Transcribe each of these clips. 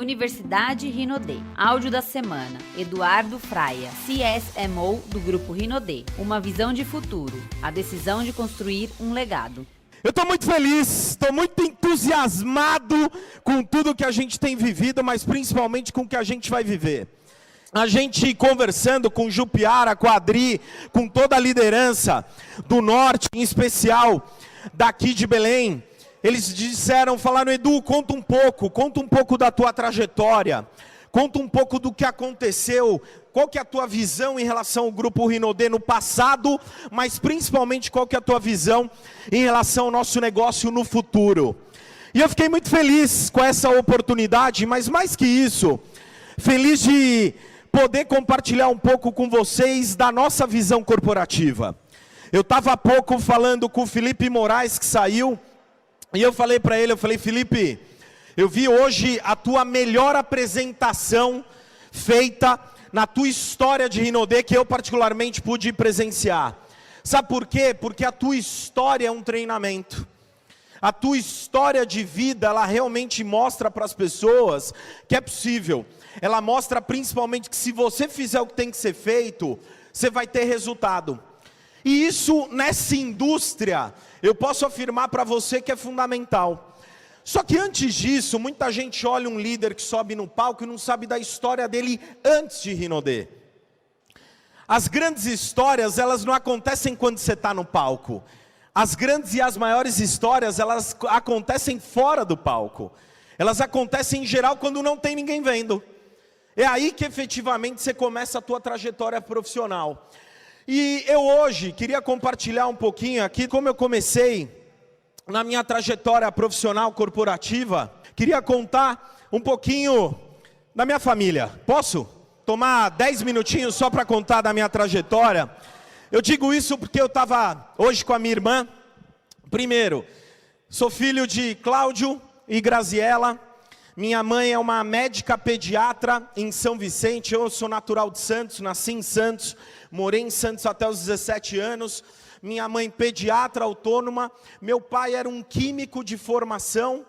Universidade Rinodê. Áudio da semana. Eduardo Fraia, CSMO do Grupo Rinodê. Uma visão de futuro. A decisão de construir um legado. Eu estou muito feliz, estou muito entusiasmado com tudo que a gente tem vivido, mas principalmente com o que a gente vai viver. A gente conversando com Jupiara, com a Adri, com toda a liderança do Norte, em especial daqui de Belém, eles falaram, Edu, conta um pouco da tua trajetória, conta um pouco do que aconteceu, qual que é a tua visão em relação ao Grupo Rinodê no passado, mas principalmente qual que é a tua visão em relação ao nosso negócio no futuro. E eu fiquei muito feliz com essa oportunidade, mas mais que isso, feliz de poder compartilhar um pouco com vocês da nossa visão corporativa. Eu estava há pouco falando com o Felipe Moraes, que saiu, e eu falei para ele, Felipe, eu vi hoje a tua melhor apresentação feita na tua história de Rinodê, que eu particularmente pude presenciar. Sabe por quê? Porque a tua história é um treinamento. A tua história de vida, ela realmente mostra para as pessoas que é possível. Ela mostra principalmente que se você fizer o que tem que ser feito, você vai ter resultado. E isso nessa indústria, eu posso afirmar para você que é fundamental. Só que antes disso, muita gente olha um líder que sobe no palco e não sabe da história dele antes de Rinodê. As grandes histórias, elas não acontecem quando você está no palco. As grandes e as maiores histórias, elas acontecem fora do palco. Elas acontecem em geral quando não tem ninguém vendo. É aí que efetivamente você começa a tua trajetória profissional. E eu hoje queria compartilhar um pouquinho aqui como eu comecei na minha trajetória profissional corporativa. Queria contar um pouquinho da minha família. Posso tomar 10 minutinhos só para contar da minha trajetória? Eu digo isso porque eu estava hoje com a minha irmã. Primeiro, sou filho de Cláudio e Graziela. Minha mãe é uma médica pediatra em São Vicente. Eu sou natural de Santos, nasci em Santos, morei em Santos até os 17 anos. Minha mãe pediatra autônoma. Meu pai era um químico de formação,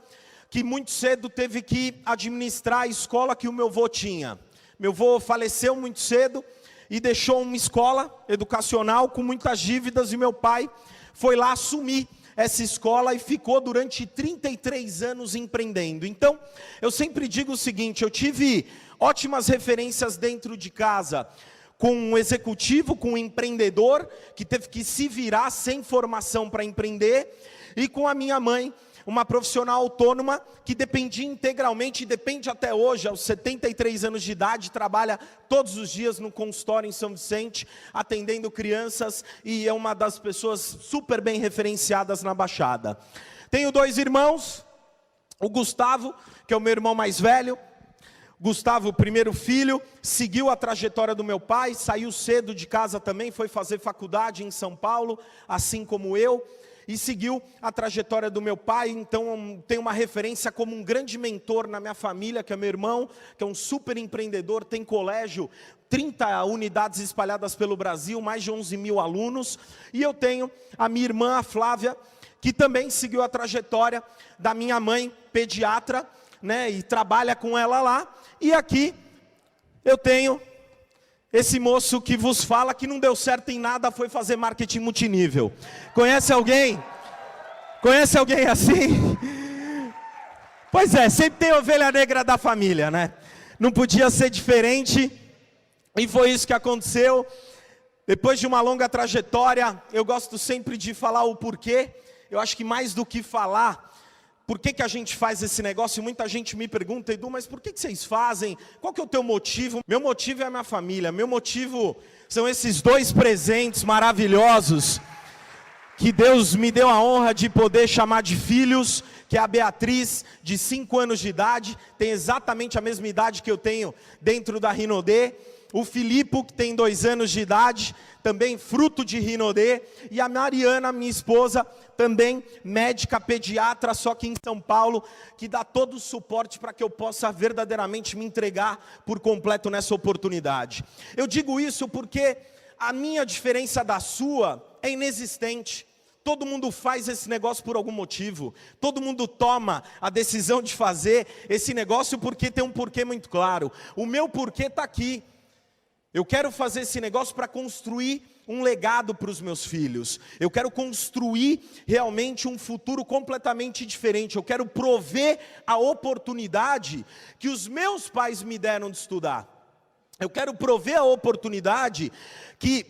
que muito cedo teve que administrar a escola que o meu avô tinha. Meu avô faleceu muito cedo e deixou uma escola educacional com muitas dívidas, e meu pai foi lá assumir essa escola e ficou durante 33 anos empreendendo. Então, eu sempre digo o seguinte, eu tive ótimas referências dentro de casa, com um executivo, com um empreendedor, que teve que se virar sem formação para empreender, e com a minha mãe, uma profissional autônoma, que dependia integralmente, e depende até hoje, aos 73 anos de idade, trabalha todos os dias no consultório em São Vicente, atendendo crianças, e é uma das pessoas super bem referenciadas na Baixada. Tenho 2 irmãos, o Gustavo, que é o meu irmão mais velho. Gustavo, o primeiro filho, seguiu a trajetória do meu pai, saiu cedo de casa também, foi fazer faculdade em São Paulo, assim como eu, e seguiu a trajetória do meu pai. Então tem uma referência como um grande mentor na minha família, que é meu irmão, que é um super empreendedor, tem colégio, 30 unidades espalhadas pelo Brasil, mais de 11 mil alunos. E eu tenho a minha irmã, a Flávia, que também seguiu a trajetória da minha mãe, pediatra, né, e trabalha com ela lá. E aqui eu tenho esse moço que vos fala, que não deu certo em nada, foi fazer marketing multinível. Conhece alguém? Conhece alguém assim? Pois é, sempre tem a ovelha negra da família, né? Não podia ser diferente, e foi isso que aconteceu. Depois de uma longa trajetória, eu gosto sempre de falar o porquê. Eu acho que mais do que falar por que a gente faz esse negócio, muita gente me pergunta, Edu, mas por que vocês fazem? Qual que é o teu motivo? Meu motivo é a minha família, meu motivo são esses 2 presentes maravilhosos, que Deus me deu a honra de poder chamar de filhos, que é a Beatriz, de 5 anos de idade, tem exatamente a mesma idade que eu tenho dentro da Rinodê. O Filipe, que tem 2 anos de idade, também fruto de Rinodê, e a Mariana, minha esposa, também médica pediatra, só que em São Paulo, que dá todo o suporte para que eu possa verdadeiramente me entregar por completo nessa oportunidade. Eu digo isso porque a minha diferença da sua é inexistente. Todo mundo faz esse negócio por algum motivo. Todo mundo toma a decisão de fazer esse negócio porque tem um porquê muito claro. O meu porquê está aqui. Eu quero fazer esse negócio para construir um legado para os meus filhos. Eu quero construir realmente um futuro completamente diferente. Eu quero prover a oportunidade que os meus pais me deram de estudar. Eu quero prover a oportunidade que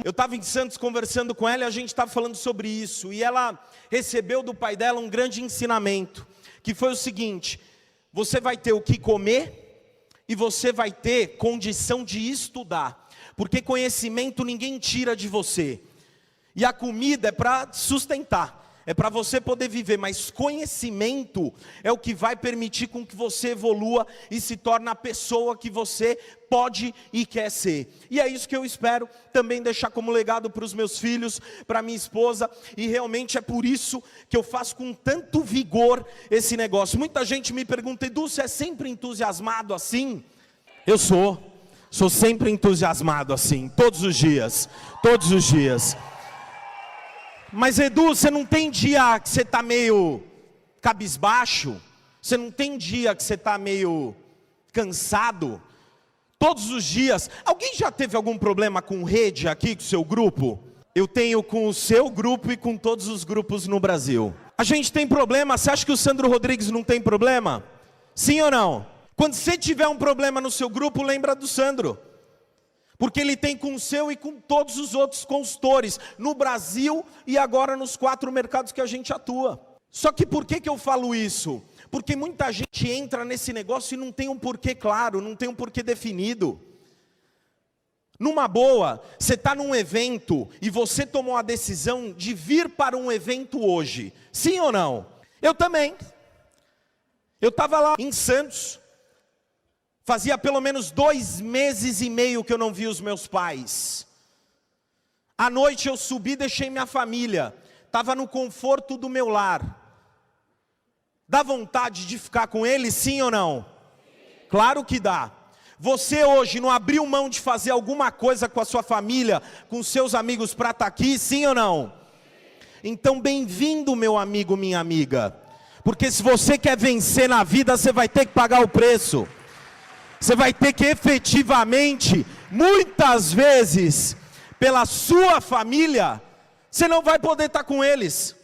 eu estava em Santos conversando com ela e a gente estava falando sobre isso. E ela recebeu do pai dela um grande ensinamento, que foi o seguinte: você vai ter o que comer e você vai ter condição de estudar. Porque conhecimento ninguém tira de você. E a comida é para sustentar. É para você poder viver, mas conhecimento é o que vai permitir com que você evolua e se torne a pessoa que você pode e quer ser. E é isso que eu espero também deixar como legado para os meus filhos, para minha esposa, e realmente é por isso que eu faço com tanto vigor esse negócio. Muita gente me pergunta: Edu, você é sempre entusiasmado assim? Eu sou sempre entusiasmado assim, todos os dias. Mas Edu, você não tem dia que você está meio cabisbaixo? Você não tem dia que você está meio cansado? Todos os dias. Alguém já teve algum problema com rede aqui, com o seu grupo? Eu tenho com o seu grupo e com todos os grupos no Brasil. A gente tem problema. Você acha que o Sandro Rodrigues não tem problema? Sim ou não? Quando você tiver um problema no seu grupo, lembra do Sandro. Porque ele tem com o seu e com todos os outros consultores, no Brasil e agora nos 4 mercados que a gente atua. Só que por que eu falo isso? Porque muita gente entra nesse negócio e não tem um porquê claro, não tem um porquê definido. Numa boa, você está num evento e você tomou a decisão de vir para um evento hoje. Sim ou não? Eu também. Eu estava lá em Santos. Fazia pelo menos 2 meses e meio que eu não vi os meus pais. À noite eu subi, deixei minha família. Estava no conforto do meu lar. Dá vontade de ficar com eles, sim ou não? Claro que dá. Você hoje não abriu mão de fazer alguma coisa com a sua família, com seus amigos para estar aqui, sim ou não? Então bem-vindo, meu amigo, minha amiga. Porque se você quer vencer na vida, você vai ter que pagar o preço. Você vai ter que efetivamente, muitas vezes, pela sua família, você não vai poder estar com eles.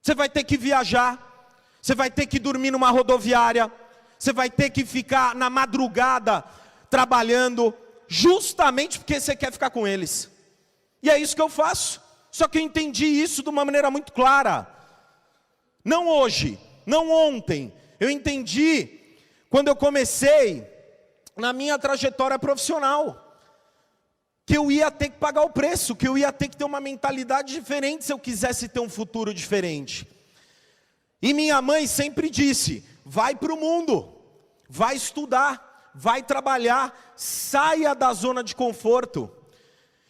Você vai ter que viajar, você vai ter que dormir numa rodoviária, você vai ter que ficar na madrugada trabalhando, justamente porque você quer ficar com eles. E é isso que eu faço. Só que eu entendi isso de uma maneira muito clara. Não hoje, não ontem. Eu entendi quando eu comecei na minha trajetória profissional, que eu ia ter que pagar o preço, que eu ia ter que ter uma mentalidade diferente se eu quisesse ter um futuro diferente. E minha mãe sempre disse: vai para o mundo, vai estudar, vai trabalhar, saia da zona de conforto.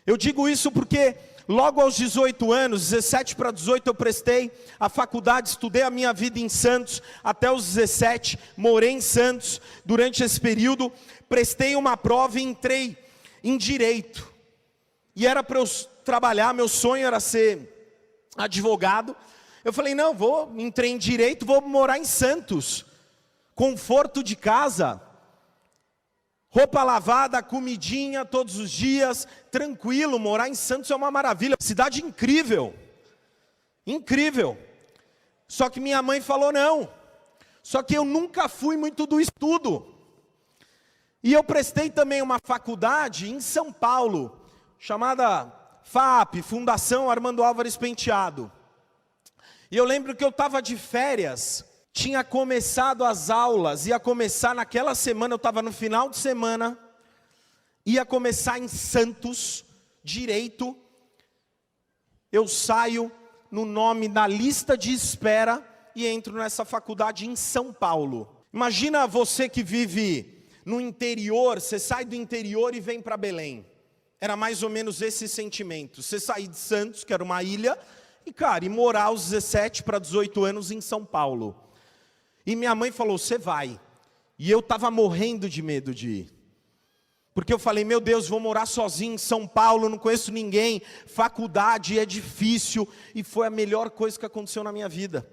Eu digo isso porque logo aos 18 anos, 17 para 18, eu prestei a faculdade, estudei a minha vida em Santos, até os 17, morei em Santos. Durante esse período, prestei uma prova e entrei em Direito. E era para eu trabalhar, meu sonho era ser advogado. Eu falei, não, entrei em Direito, vou morar em Santos. Conforto de casa, roupa lavada, comidinha todos os dias, tranquilo. Morar em Santos é uma maravilha, cidade incrível, incrível. Só que minha mãe falou não, só que eu nunca fui muito do estudo. E eu prestei também uma faculdade em São Paulo, chamada FAP, Fundação Armando Álvares Penteado. E eu lembro que eu estava de férias, tinha começado as aulas, ia começar naquela semana, eu estava no final de semana, ia começar em Santos, Direito. Eu saio no nome da lista de espera e entro nessa faculdade em São Paulo. Imagina você que vive no interior, você sai do interior e vem para Belém. Era mais ou menos esse sentimento. Você sair de Santos, que era uma ilha, e morar aos 17 para 18 anos em São Paulo. E minha mãe falou, você vai. E eu estava morrendo de medo de ir. Porque eu falei, meu Deus, vou morar sozinho em São Paulo, não conheço ninguém, faculdade é difícil, e foi a melhor coisa que aconteceu na minha vida.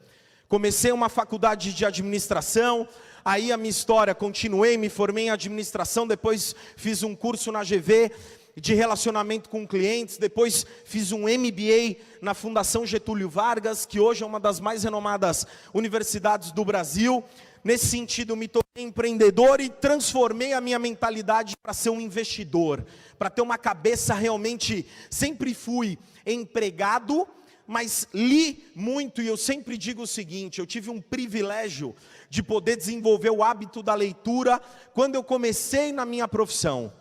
Comecei uma faculdade de administração, aí a minha história, continuei, me formei em administração, depois fiz um curso na GV de relacionamento com clientes, depois fiz um MBA na Fundação Getúlio Vargas, que hoje é uma das mais renomadas universidades do Brasil. Nesse sentido, me tornei empreendedor e transformei a minha mentalidade para ser um investidor, para ter uma cabeça realmente, sempre fui empregado, mas li muito, e eu sempre digo o seguinte, eu tive um privilégio de poder desenvolver o hábito da leitura quando eu comecei na minha profissão.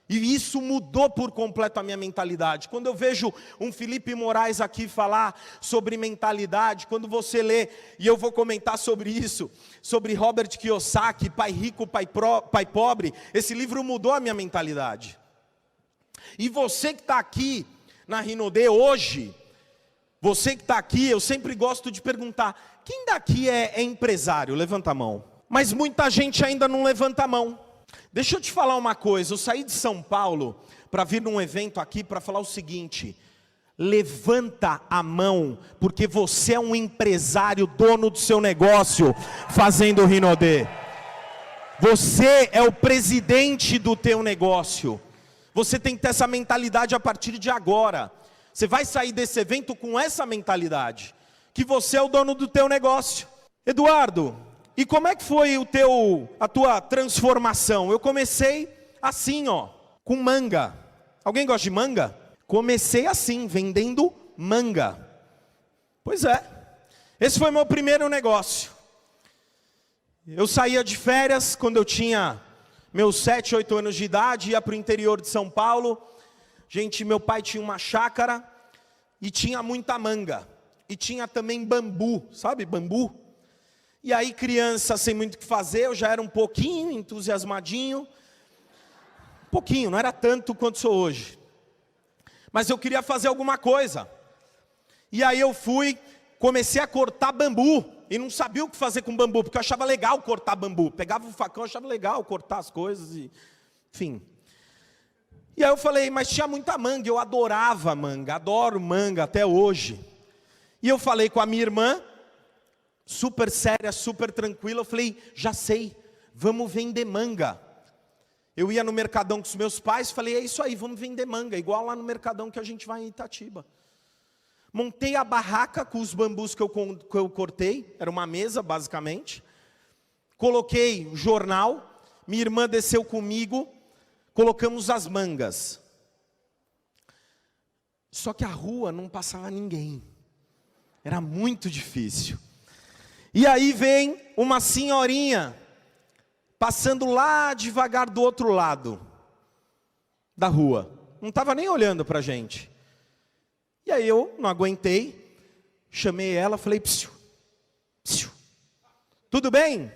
E isso mudou por completo a minha mentalidade. Quando eu vejo um Felipe Moraes aqui falar sobre mentalidade, quando você lê, e eu vou comentar sobre isso, sobre Robert Kiyosaki, Pai Rico, Pai Pobre, esse livro mudou a minha mentalidade. E você que está aqui na Rinode hoje, você que está aqui, eu sempre gosto de perguntar, quem daqui é empresário? Levanta a mão. Mas muita gente ainda não levanta a mão. Deixa eu te falar uma coisa, eu saí de São Paulo para vir num evento aqui para falar o seguinte, levanta a mão, porque você é um empresário, dono do seu negócio, fazendo o Rinode. Você é o presidente do teu negócio. Você tem que ter essa mentalidade a partir de agora. Você vai sair desse evento com essa mentalidade, que você é o dono do teu negócio. Eduardo, e como é que foi a tua transformação? Eu comecei assim, ó, com manga. Alguém gosta de manga? Comecei assim, vendendo manga. Pois é, esse foi meu primeiro negócio. Eu saía de férias quando eu tinha meus 7, 8 anos de idade, ia para o interior de São Paulo. Gente, meu pai tinha uma chácara e tinha muita manga. E tinha também bambu, sabe bambu? E aí criança sem muito o que fazer, eu já era um pouquinho entusiasmadinho. Um pouquinho, não era tanto quanto sou hoje. Mas eu queria fazer alguma coisa. E aí eu comecei a cortar bambu. E não sabia o que fazer com bambu, porque eu achava legal cortar bambu. Pegava o facão, eu achava legal cortar as coisas, enfim. E aí eu falei, mas tinha muita manga, eu adorava manga, adoro manga até hoje. E eu falei com a minha irmã, super séria, super tranquila, eu falei, já sei, vamos vender manga. Eu ia no Mercadão com os meus pais, falei, é isso aí, vamos vender manga, igual lá no Mercadão que a gente vai em Itatiba. Montei a barraca com os bambus que eu cortei, era uma mesa basicamente. Coloquei o jornal, minha irmã desceu comigo, colocamos as mangas. Só que a rua não passava ninguém, era muito difícil. E aí vem uma senhorinha, passando lá devagar do outro lado da rua. Não estava nem olhando para a gente. E aí eu não aguentei, chamei ela, falei, psiu, psiu. Tudo bem?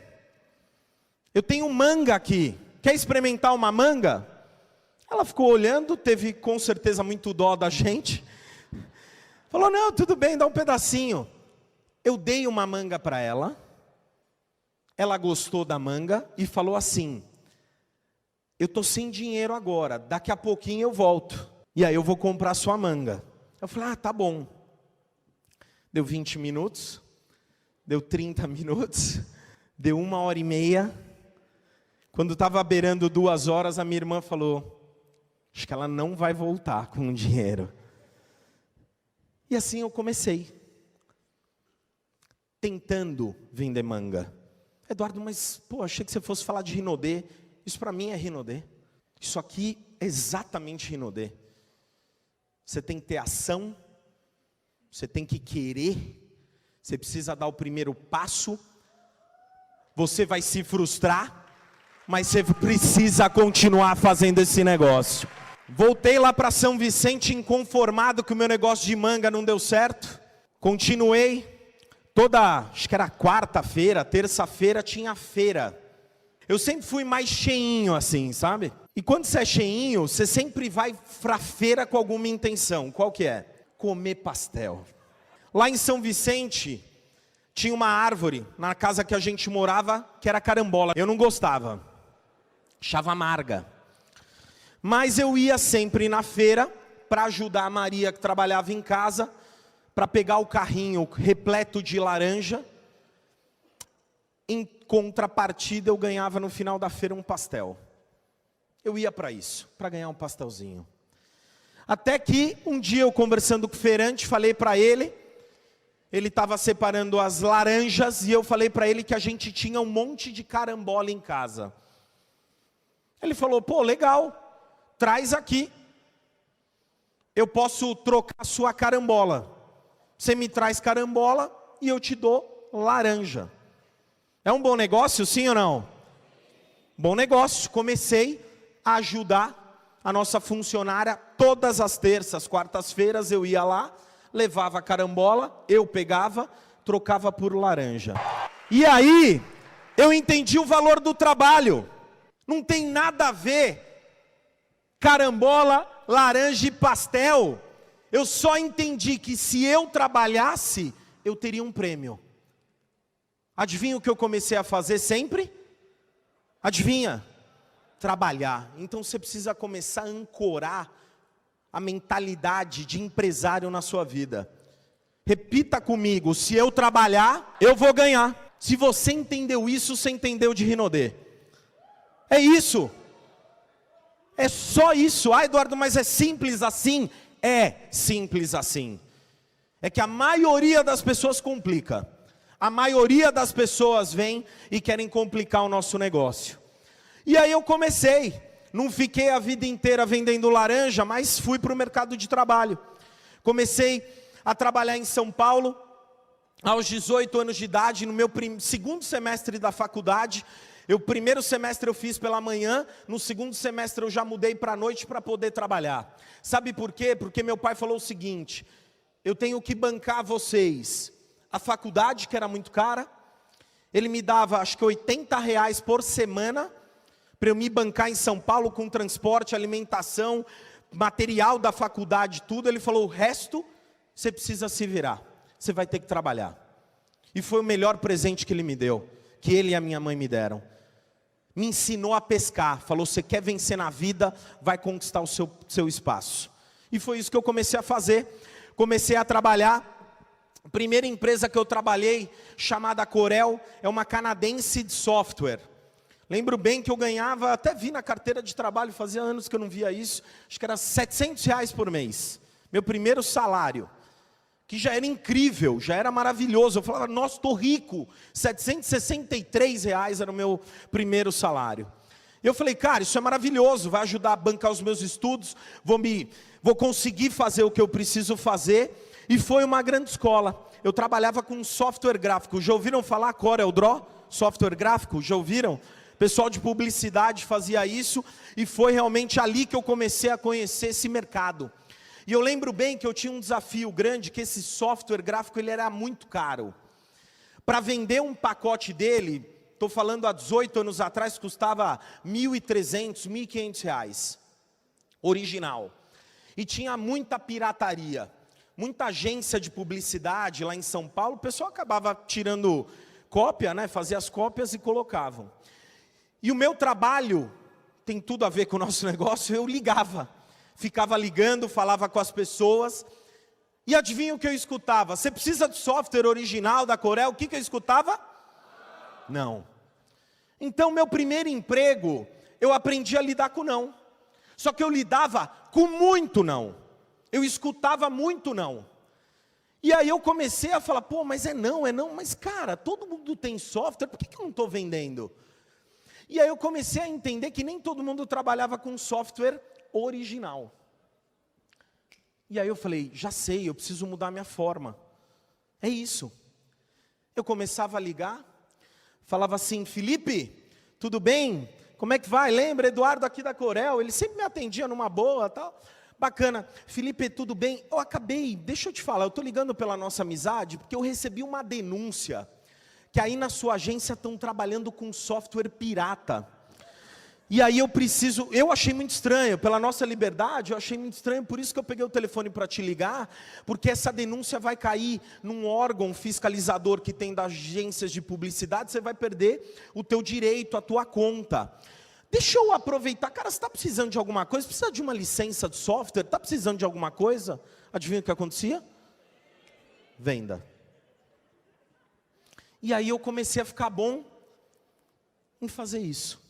Eu tenho manga aqui, quer experimentar uma manga? Ela ficou olhando, teve com certeza muito dó da gente. Falou, não, tudo bem, dá um pedacinho. Eu dei uma manga para ela, ela gostou da manga e falou assim, eu estou sem dinheiro agora, daqui a pouquinho eu volto, e aí eu vou comprar sua manga. Eu falei, tá bom. Deu 20 minutos, deu 30 minutos, deu 1h30, quando estava beirando 2 horas, a minha irmã falou, acho que ela não vai voltar com o dinheiro. E assim eu comecei. Tentando vender manga. Eduardo, mas achei que você fosse falar de Rinode. Isso para mim é Rinode. Isso aqui é exatamente Rinode. Você tem que ter ação, você tem que querer, você precisa dar o primeiro passo, você vai se frustrar, mas você precisa continuar fazendo esse negócio. Voltei lá para São Vicente inconformado que o meu negócio de manga não deu certo, continuei. Acho que era quarta-feira, terça-feira tinha feira. Eu sempre fui mais cheinho assim, sabe? E quando você é cheinho, você sempre vai pra feira com alguma intenção. Qual que é? Comer pastel. Lá em São Vicente, tinha uma árvore, na casa que a gente morava, que era carambola. Eu não gostava. Achava amarga. Mas eu ia sempre na feira para ajudar a Maria, que trabalhava em casa, para pegar o carrinho repleto de laranja. Em contrapartida, eu ganhava no final da feira um pastel. Eu ia para isso, para ganhar um pastelzinho. Até que um dia eu conversando com o feirante, falei para ele estava separando as laranjas e eu falei para ele que a gente tinha um monte de carambola em casa. Ele falou, pô, legal, traz aqui. Eu posso trocar a sua carambola. Você me traz carambola e eu te dou laranja. É um bom negócio, sim ou não? Bom negócio. Comecei a ajudar a nossa funcionária todas as terças, quartas-feiras eu ia lá, levava a carambola, eu pegava, trocava por laranja. E aí, eu entendi o valor do trabalho. Não tem nada a ver carambola, laranja e pastel. Eu só entendi que se eu trabalhasse, eu teria um prêmio. Adivinha o que eu comecei a fazer sempre? Adivinha? Trabalhar. Então você precisa começar a ancorar a mentalidade de empresário na sua vida. Repita comigo, se eu trabalhar, eu vou ganhar. Se você entendeu isso, você entendeu de Rinodê. É isso. É só isso. Ah, Eduardo, mas é simples assim? É simples assim. É que a maioria das pessoas complica. A maioria das pessoas vem e querem complicar o nosso negócio. E aí eu comecei. Não fiquei a vida inteira vendendo laranja, mas fui para o mercado de trabalho. Comecei a trabalhar em São Paulo, aos 18 anos de idade, no meu segundo semestre da faculdade. O primeiro semestre eu fiz pela manhã, no segundo semestre eu já mudei para a noite para poder trabalhar. Sabe por quê? Porque meu pai falou o seguinte, eu tenho que bancar vocês. A faculdade, que era muito cara, ele me dava acho que R$80 por semana, para eu me bancar em São Paulo com transporte, alimentação, material da faculdade, tudo. Ele falou, o resto você precisa se virar, você vai ter que trabalhar. E foi o melhor presente que ele me deu, que ele e a minha mãe me deram. Me ensinou a pescar, falou, você quer vencer na vida, vai conquistar o seu espaço. E foi isso que eu comecei a fazer, comecei a trabalhar. A primeira empresa que eu trabalhei, chamada Corel, é uma canadense de software. Lembro bem que eu ganhava, até vi na carteira de trabalho, fazia anos que eu não via isso, acho que era R$700 por mês. Meu primeiro salário, que já era incrível, já era maravilhoso. Eu falava, nossa, estou rico. R$763 era o meu primeiro salário. E eu falei, cara, isso é maravilhoso, vai ajudar a bancar os meus estudos, vou conseguir fazer o que eu preciso fazer. E foi uma grande escola. Eu trabalhava com software gráfico. Já ouviram falar Corel Draw? Software gráfico, já ouviram? Pessoal de publicidade fazia isso, e foi realmente ali que eu comecei a conhecer esse mercado. E eu lembro bem que eu tinha um desafio grande, que esse software gráfico ele era muito caro. Para vender um pacote dele, estou falando há 18 anos atrás, custava R$1.300, R$1.500, original. E tinha muita pirataria, muita agência de publicidade lá em São Paulo, o pessoal acabava tirando cópia, né? Fazia as cópias e colocavam. E o meu trabalho, tem tudo a ver com o nosso negócio, eu ligava. Ficava ligando, falava com as pessoas. E adivinha o que eu escutava? Você precisa de software original da Corel? O que eu escutava? Não. Então, meu primeiro emprego, eu aprendi a lidar com não. Só que eu lidava com muito não. Eu escutava muito não. E aí eu comecei a falar, pô, mas é não, mas cara, todo mundo tem software, por que eu não estou vendendo? E aí eu comecei a entender que nem todo mundo trabalhava com software original. E aí eu falei, já sei, eu preciso mudar minha forma. É isso. Eu começava a ligar, falava assim, Felipe, tudo bem? Como é que vai? Lembra, Eduardo aqui da Corel, ele sempre me atendia numa boa, tal. Bacana. Felipe, tudo bem? Eu acabei, deixa eu te falar, eu estou ligando pela nossa amizade, porque eu recebi uma denúncia, que aí na sua agência estão trabalhando com software pirata. E aí eu achei muito estranho, pela nossa liberdade, eu achei muito estranho, por isso que eu peguei o telefone para te ligar, porque essa denúncia vai cair num órgão fiscalizador que tem das agências de publicidade, você vai perder o teu direito, a tua conta. Deixa eu aproveitar. Cara, você está precisando de alguma coisa? Precisa de uma licença de software? Está precisando de alguma coisa? Adivinha o que acontecia? Venda. E aí eu comecei a ficar bom em fazer isso.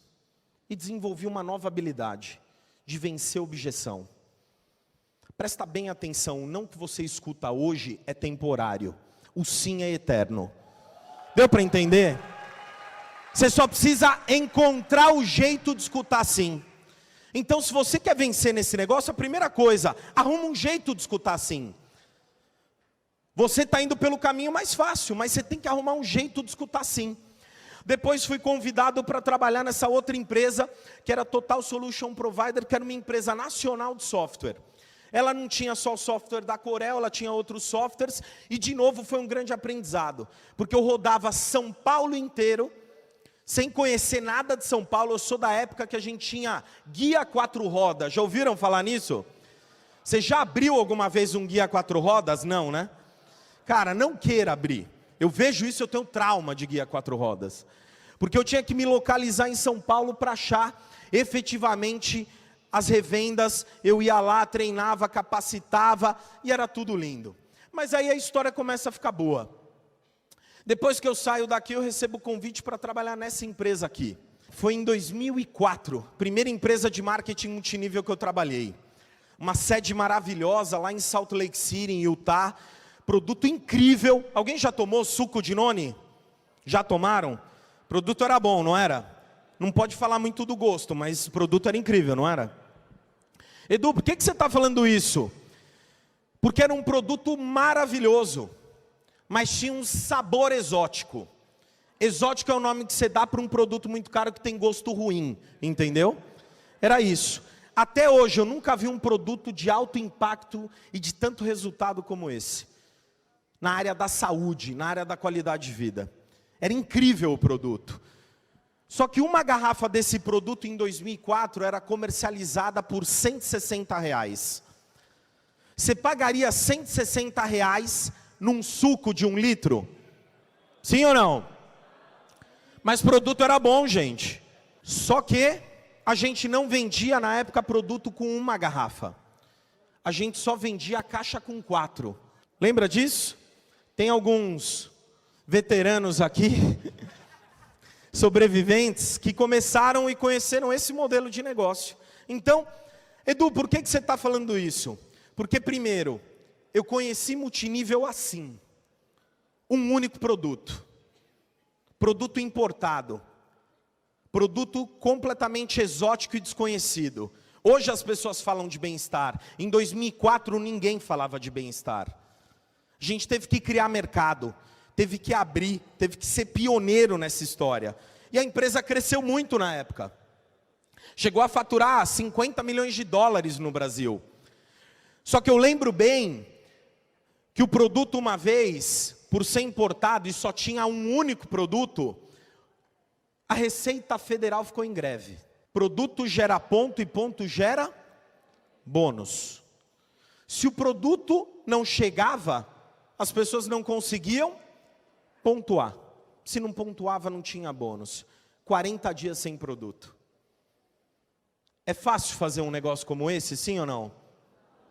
E desenvolvi uma nova habilidade de vencer a objeção. Presta bem atenção, não que você escuta hoje é temporário. O sim é eterno. Deu para entender? Você só precisa encontrar o jeito de escutar sim. Então, se você quer vencer nesse negócio, a primeira coisa, arruma um jeito de escutar sim. Você está indo pelo caminho mais fácil, mas você tem que arrumar um jeito de escutar sim. Depois fui convidado para trabalhar nessa outra empresa, que era Total Solution Provider, que era uma empresa nacional de software. Ela não tinha só o software da Corel, ela tinha outros softwares, e de novo foi um grande aprendizado, porque eu rodava São Paulo inteiro, sem conhecer nada de São Paulo. Eu sou da época que a gente tinha guia 4 rodas, já ouviram falar nisso? Você já abriu alguma vez um guia 4 rodas? Não, né? Cara, não queira abrir. Eu vejo isso, eu tenho trauma de guia 4 rodas. Porque eu tinha que me localizar em São Paulo para achar efetivamente as revendas. Eu ia lá, treinava, capacitava e era tudo lindo. Mas aí a história começa a ficar boa. Depois que eu saio daqui, eu recebo o convite para trabalhar nessa empresa aqui. Foi em 2004, primeira empresa de marketing multinível que eu trabalhei. Uma sede maravilhosa lá em Salt Lake City, em Utah. Produto incrível. Alguém já tomou suco de noni? Já tomaram? O produto era bom, não era? Não pode falar muito do gosto, mas o produto era incrível, não era? Edu, por que você está falando isso? Porque era um produto maravilhoso, mas tinha um sabor exótico. Exótico é o nome que você dá para um produto muito caro que tem gosto ruim, entendeu? Era isso. Até hoje eu nunca vi um produto de alto impacto e de tanto resultado como esse. Na área da saúde, na área da qualidade de vida. Era incrível o produto. Só que uma garrafa desse produto em 2004 era comercializada por R$160. Você pagaria R$160 num suco de 1 litro? Sim ou não? Mas o produto era bom, gente. Só que a gente não vendia na época produto com uma garrafa. A gente só vendia a caixa com 4. Lembra disso? Tem alguns veteranos aqui, sobreviventes, que começaram e conheceram esse modelo de negócio. Então, Edu, por que você está falando isso? Porque primeiro, eu conheci multinível assim. Um único produto. Produto importado. Produto completamente exótico e desconhecido. Hoje as pessoas falam de bem-estar. Em 2004 ninguém falava de bem-estar. A gente teve que criar mercado, teve que abrir, teve que ser pioneiro nessa história. E a empresa cresceu muito na época. Chegou a faturar $50 milhões no Brasil. Só que eu lembro bem que o produto uma vez, por ser importado e só tinha um único produto, a Receita Federal ficou em greve. Produto gera ponto e ponto gera bônus. Se o produto não chegava, as pessoas não conseguiam pontuar. Se não pontuava, não tinha bônus. 40 dias sem produto. É fácil fazer um negócio como esse, sim ou não?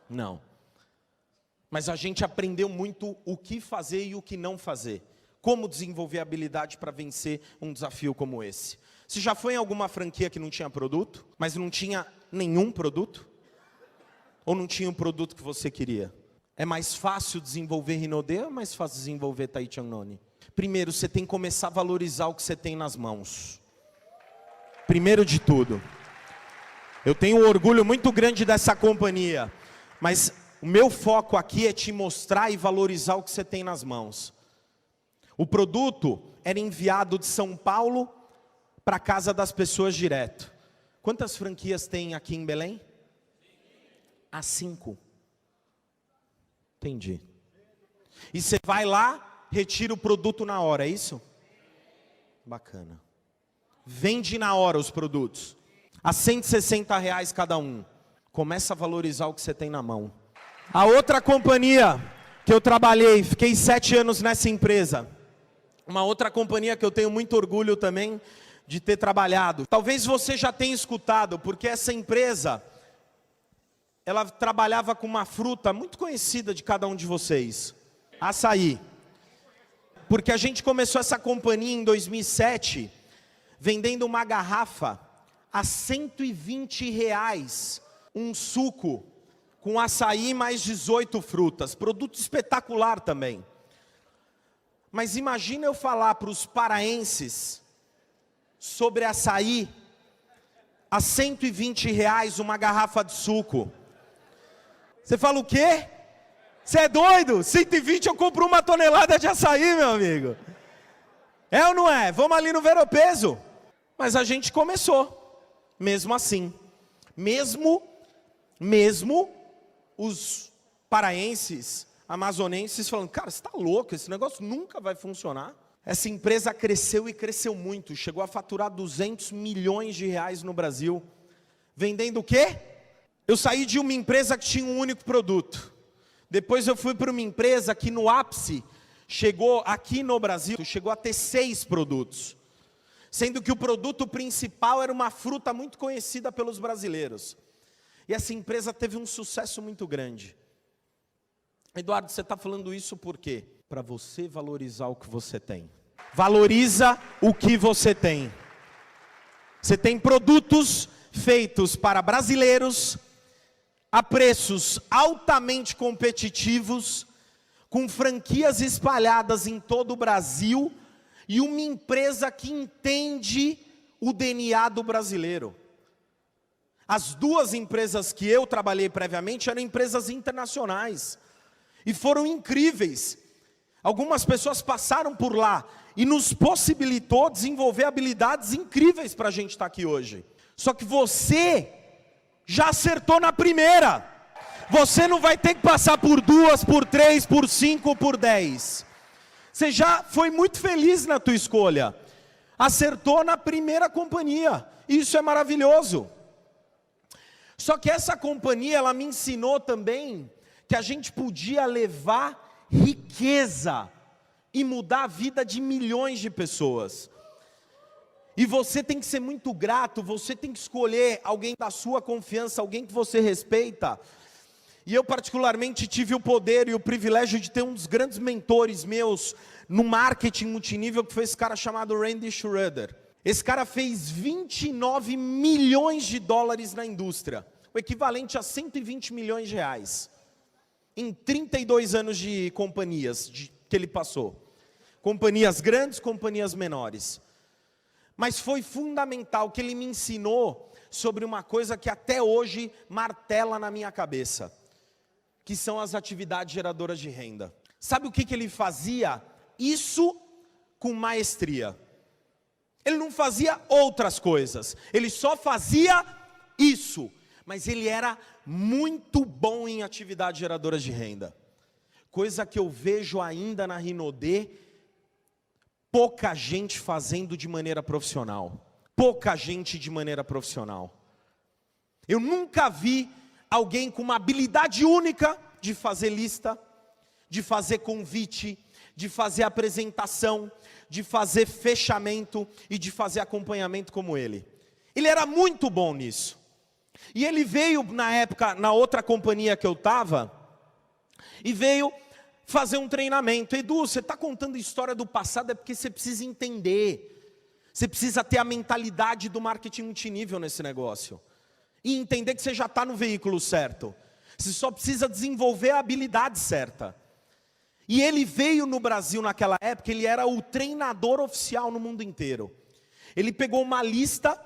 Não. Mas a gente aprendeu muito o que fazer e o que não fazer. Como desenvolver habilidade para vencer um desafio como esse. Você já foi em alguma franquia que não tinha produto, mas não tinha nenhum produto? Ou não tinha um produto que você queria? É mais fácil desenvolver Rinode ou é mais fácil desenvolver Taichan Noni? Primeiro, você tem que começar a valorizar o que você tem nas mãos. Primeiro de tudo. Eu tenho um orgulho muito grande dessa companhia. Mas o meu foco aqui é te mostrar e valorizar o que você tem nas mãos. O produto era enviado de São Paulo para a casa das pessoas direto. Quantas franquias tem aqui em Belém? 5. Entendi. E você vai lá, retira o produto na hora, é isso? Bacana. Vende na hora os produtos. A R$160 cada um. Começa a valorizar o que você tem na mão. A outra companhia que eu trabalhei, fiquei 7 anos nessa empresa. Uma outra companhia que eu tenho muito orgulho também de ter trabalhado. Talvez você já tenha escutado, porque essa empresa, ela trabalhava com uma fruta muito conhecida de cada um de vocês, açaí. Porque a gente começou essa companhia em 2007, vendendo uma garrafa a R$120, um suco com açaí mais 18 frutas, produto espetacular também. Mas imagina eu falar para os paraenses sobre açaí a R$120 uma garrafa de suco. Você fala o quê? Você é doido? 120 eu compro uma tonelada de açaí, meu amigo. É ou não é? Vamos ali no Ver-o-Peso. Mas a gente começou, mesmo assim. Mesmo os paraenses, amazonenses falando, cara, você está louco, esse negócio nunca vai funcionar. Essa empresa cresceu e cresceu muito, chegou a faturar R$200 milhões no Brasil. Vendendo o quê? Eu saí de uma empresa que tinha um único produto. Depois eu fui para uma empresa que no ápice, chegou aqui no Brasil, chegou a ter 6 produtos. Sendo que o produto principal era uma fruta muito conhecida pelos brasileiros. E essa empresa teve um sucesso muito grande. Eduardo, você está falando isso por quê? Para você valorizar o que você tem. Valoriza o que você tem. Você tem produtos feitos para brasileiros, a preços altamente competitivos, com franquias espalhadas em todo o Brasil, e uma empresa que entende o DNA do brasileiro. As 2 empresas que eu trabalhei previamente eram empresas internacionais, e foram incríveis. Algumas pessoas passaram por lá, e nos possibilitou desenvolver habilidades incríveis para a gente estar aqui hoje. Só que você já acertou na primeira. Você não vai ter que passar por 2, por 3, por 5, por 10. Você já foi muito feliz na tua escolha. Acertou na primeira companhia. Isso é maravilhoso. Só que essa companhia, ela me ensinou também que a gente podia levar riqueza e mudar a vida de milhões de pessoas. E você tem que ser muito grato, você tem que escolher alguém da sua confiança, alguém que você respeita. E eu particularmente tive o poder e o privilégio de ter um dos grandes mentores meus no marketing multinível, que foi esse cara chamado Randy Schroeder. Esse cara fez 29 milhões de dólares na indústria, o equivalente a 120 milhões de reais, em 32 anos de companhias que ele passou. Companhias grandes, companhias menores. Mas foi fundamental que ele me ensinou sobre uma coisa que até hoje martela na minha cabeça, que são as atividades geradoras de renda. Sabe o que ele fazia? Isso com maestria. Ele não fazia outras coisas, ele só fazia isso. Mas ele era muito bom em atividades geradoras de renda. Coisa que eu vejo ainda na Rinodê, pouca gente fazendo de maneira profissional. Pouca gente de maneira profissional. Eu nunca vi alguém com uma habilidade única de fazer lista, de fazer convite, de fazer apresentação, de fazer fechamento e de fazer acompanhamento como ele. Ele era muito bom nisso. E ele veio na época, na outra companhia que eu estava, e veio fazer um treinamento. Edu, você está contando a história do passado, é porque você precisa entender. Você precisa ter a mentalidade do marketing multinível nesse negócio. E entender que você já está no veículo certo. Você só precisa desenvolver a habilidade certa. E ele veio no Brasil naquela época, ele era o treinador oficial no mundo inteiro. Ele pegou uma lista,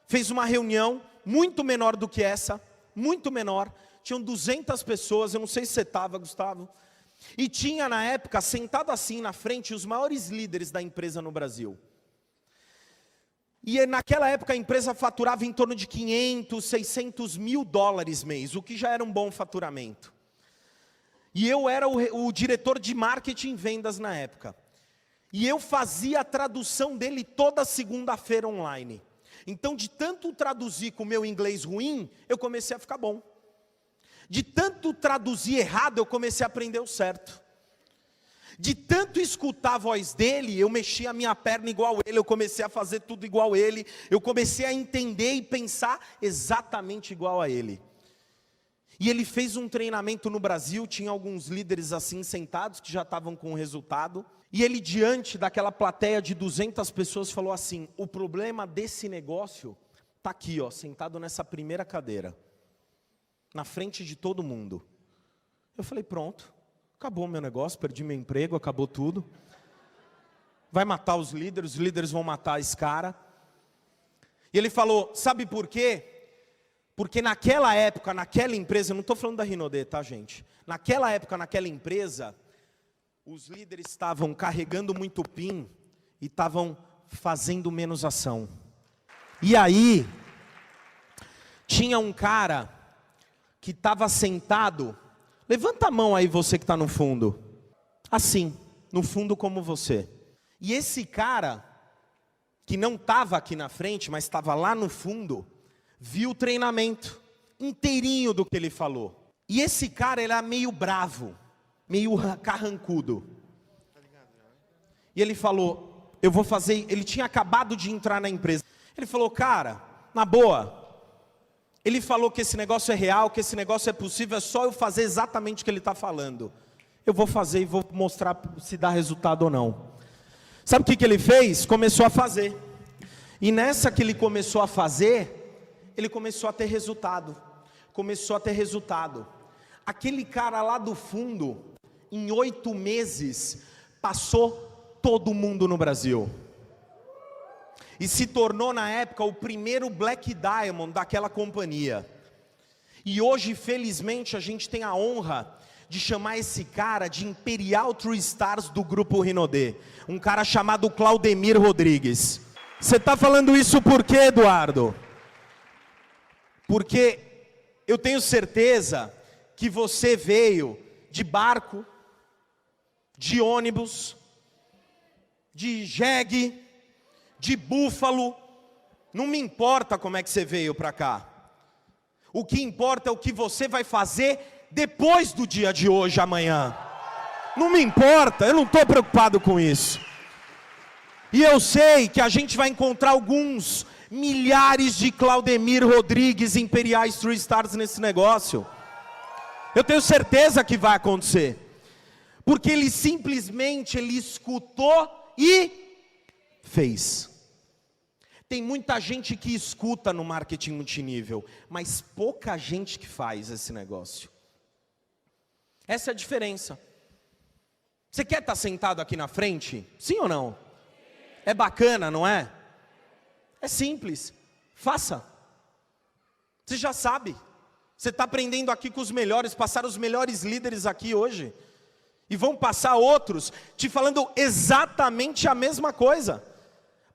fez uma reunião, muito menor do que essa, muito menor. Tinham 200 pessoas, eu não sei se você estava, Gustavo. E tinha na época, sentado assim na frente, os maiores líderes da empresa no Brasil. E naquela época a empresa faturava em torno de 500, 600 mil dólares mês, o que já era um bom faturamento. E eu era o diretor de marketing e vendas na época. E eu fazia a tradução dele toda segunda-feira online. Então, de tanto traduzir com o meu inglês ruim, eu comecei a ficar bom. De tanto traduzir errado, eu comecei a aprender o certo. De tanto escutar a voz dele, eu mexi a minha perna igual ele, eu comecei a fazer tudo igual ele, eu comecei a entender e pensar exatamente igual a ele. E ele fez um treinamento no Brasil, tinha alguns líderes assim sentados que já estavam com o resultado. E ele, diante daquela plateia de 200 pessoas, falou assim: o problema desse negócio está aqui, ó, sentado nessa primeira cadeira, na frente de todo mundo. Eu falei: pronto, acabou o meu negócio, perdi meu emprego, acabou tudo. Vai matar os líderes vão matar esse cara. E ele falou: sabe por quê? Porque naquela época, naquela empresa, eu não estou falando da Rinode, tá, gente? Naquela época, naquela empresa, os líderes estavam carregando muito PIN e estavam fazendo menos ação. E aí, tinha um cara que estava sentado, levanta a mão aí você que está no fundo, assim, no fundo como você. E esse cara, que não estava aqui na frente, mas estava lá no fundo, viu o treinamento inteirinho do que ele falou. E esse cara, ele era meio bravo, meio carrancudo. E ele falou: eu vou fazer, ele tinha acabado de entrar na empresa. Ele falou: cara, na boa, ele falou que esse negócio é real, que esse negócio é possível, é só eu fazer exatamente o que ele está falando. Eu vou fazer e vou mostrar se dá resultado ou não. Sabe o que ele fez? Começou a fazer. E nessa que ele começou a fazer, ele começou a ter resultado. Começou a ter resultado. Aquele cara lá do fundo, em 8 meses, passou todo mundo no Brasil. E se tornou na época o primeiro Black Diamond daquela companhia. E hoje, felizmente, a gente tem a honra de chamar esse cara de Imperial True Stars do Grupo Rinode. Um cara chamado Claudemir Rodrigues. Você está falando isso por quê, Eduardo? Porque eu tenho certeza que você veio de barco, de ônibus, de jegue, de búfalo. Não me importa como é que você veio para cá. O que importa é o que você vai fazer depois do dia de hoje, amanhã. Não me importa, eu não estou preocupado com isso. E eu sei que a gente vai encontrar alguns milhares de Claudemir Rodrigues Imperiais True Stars nesse negócio. Eu tenho certeza que vai acontecer. Porque ele simplesmente escutou e fez. Tem muita gente que escuta no marketing multinível, mas pouca gente que faz esse negócio. Essa é a diferença. Você quer estar sentado aqui na frente? Sim ou não? É bacana, não é? É simples, faça. Você já sabe. Você está aprendendo aqui com os melhores, passaram os melhores líderes aqui hoje. E vão passar outros te falando exatamente a mesma coisa.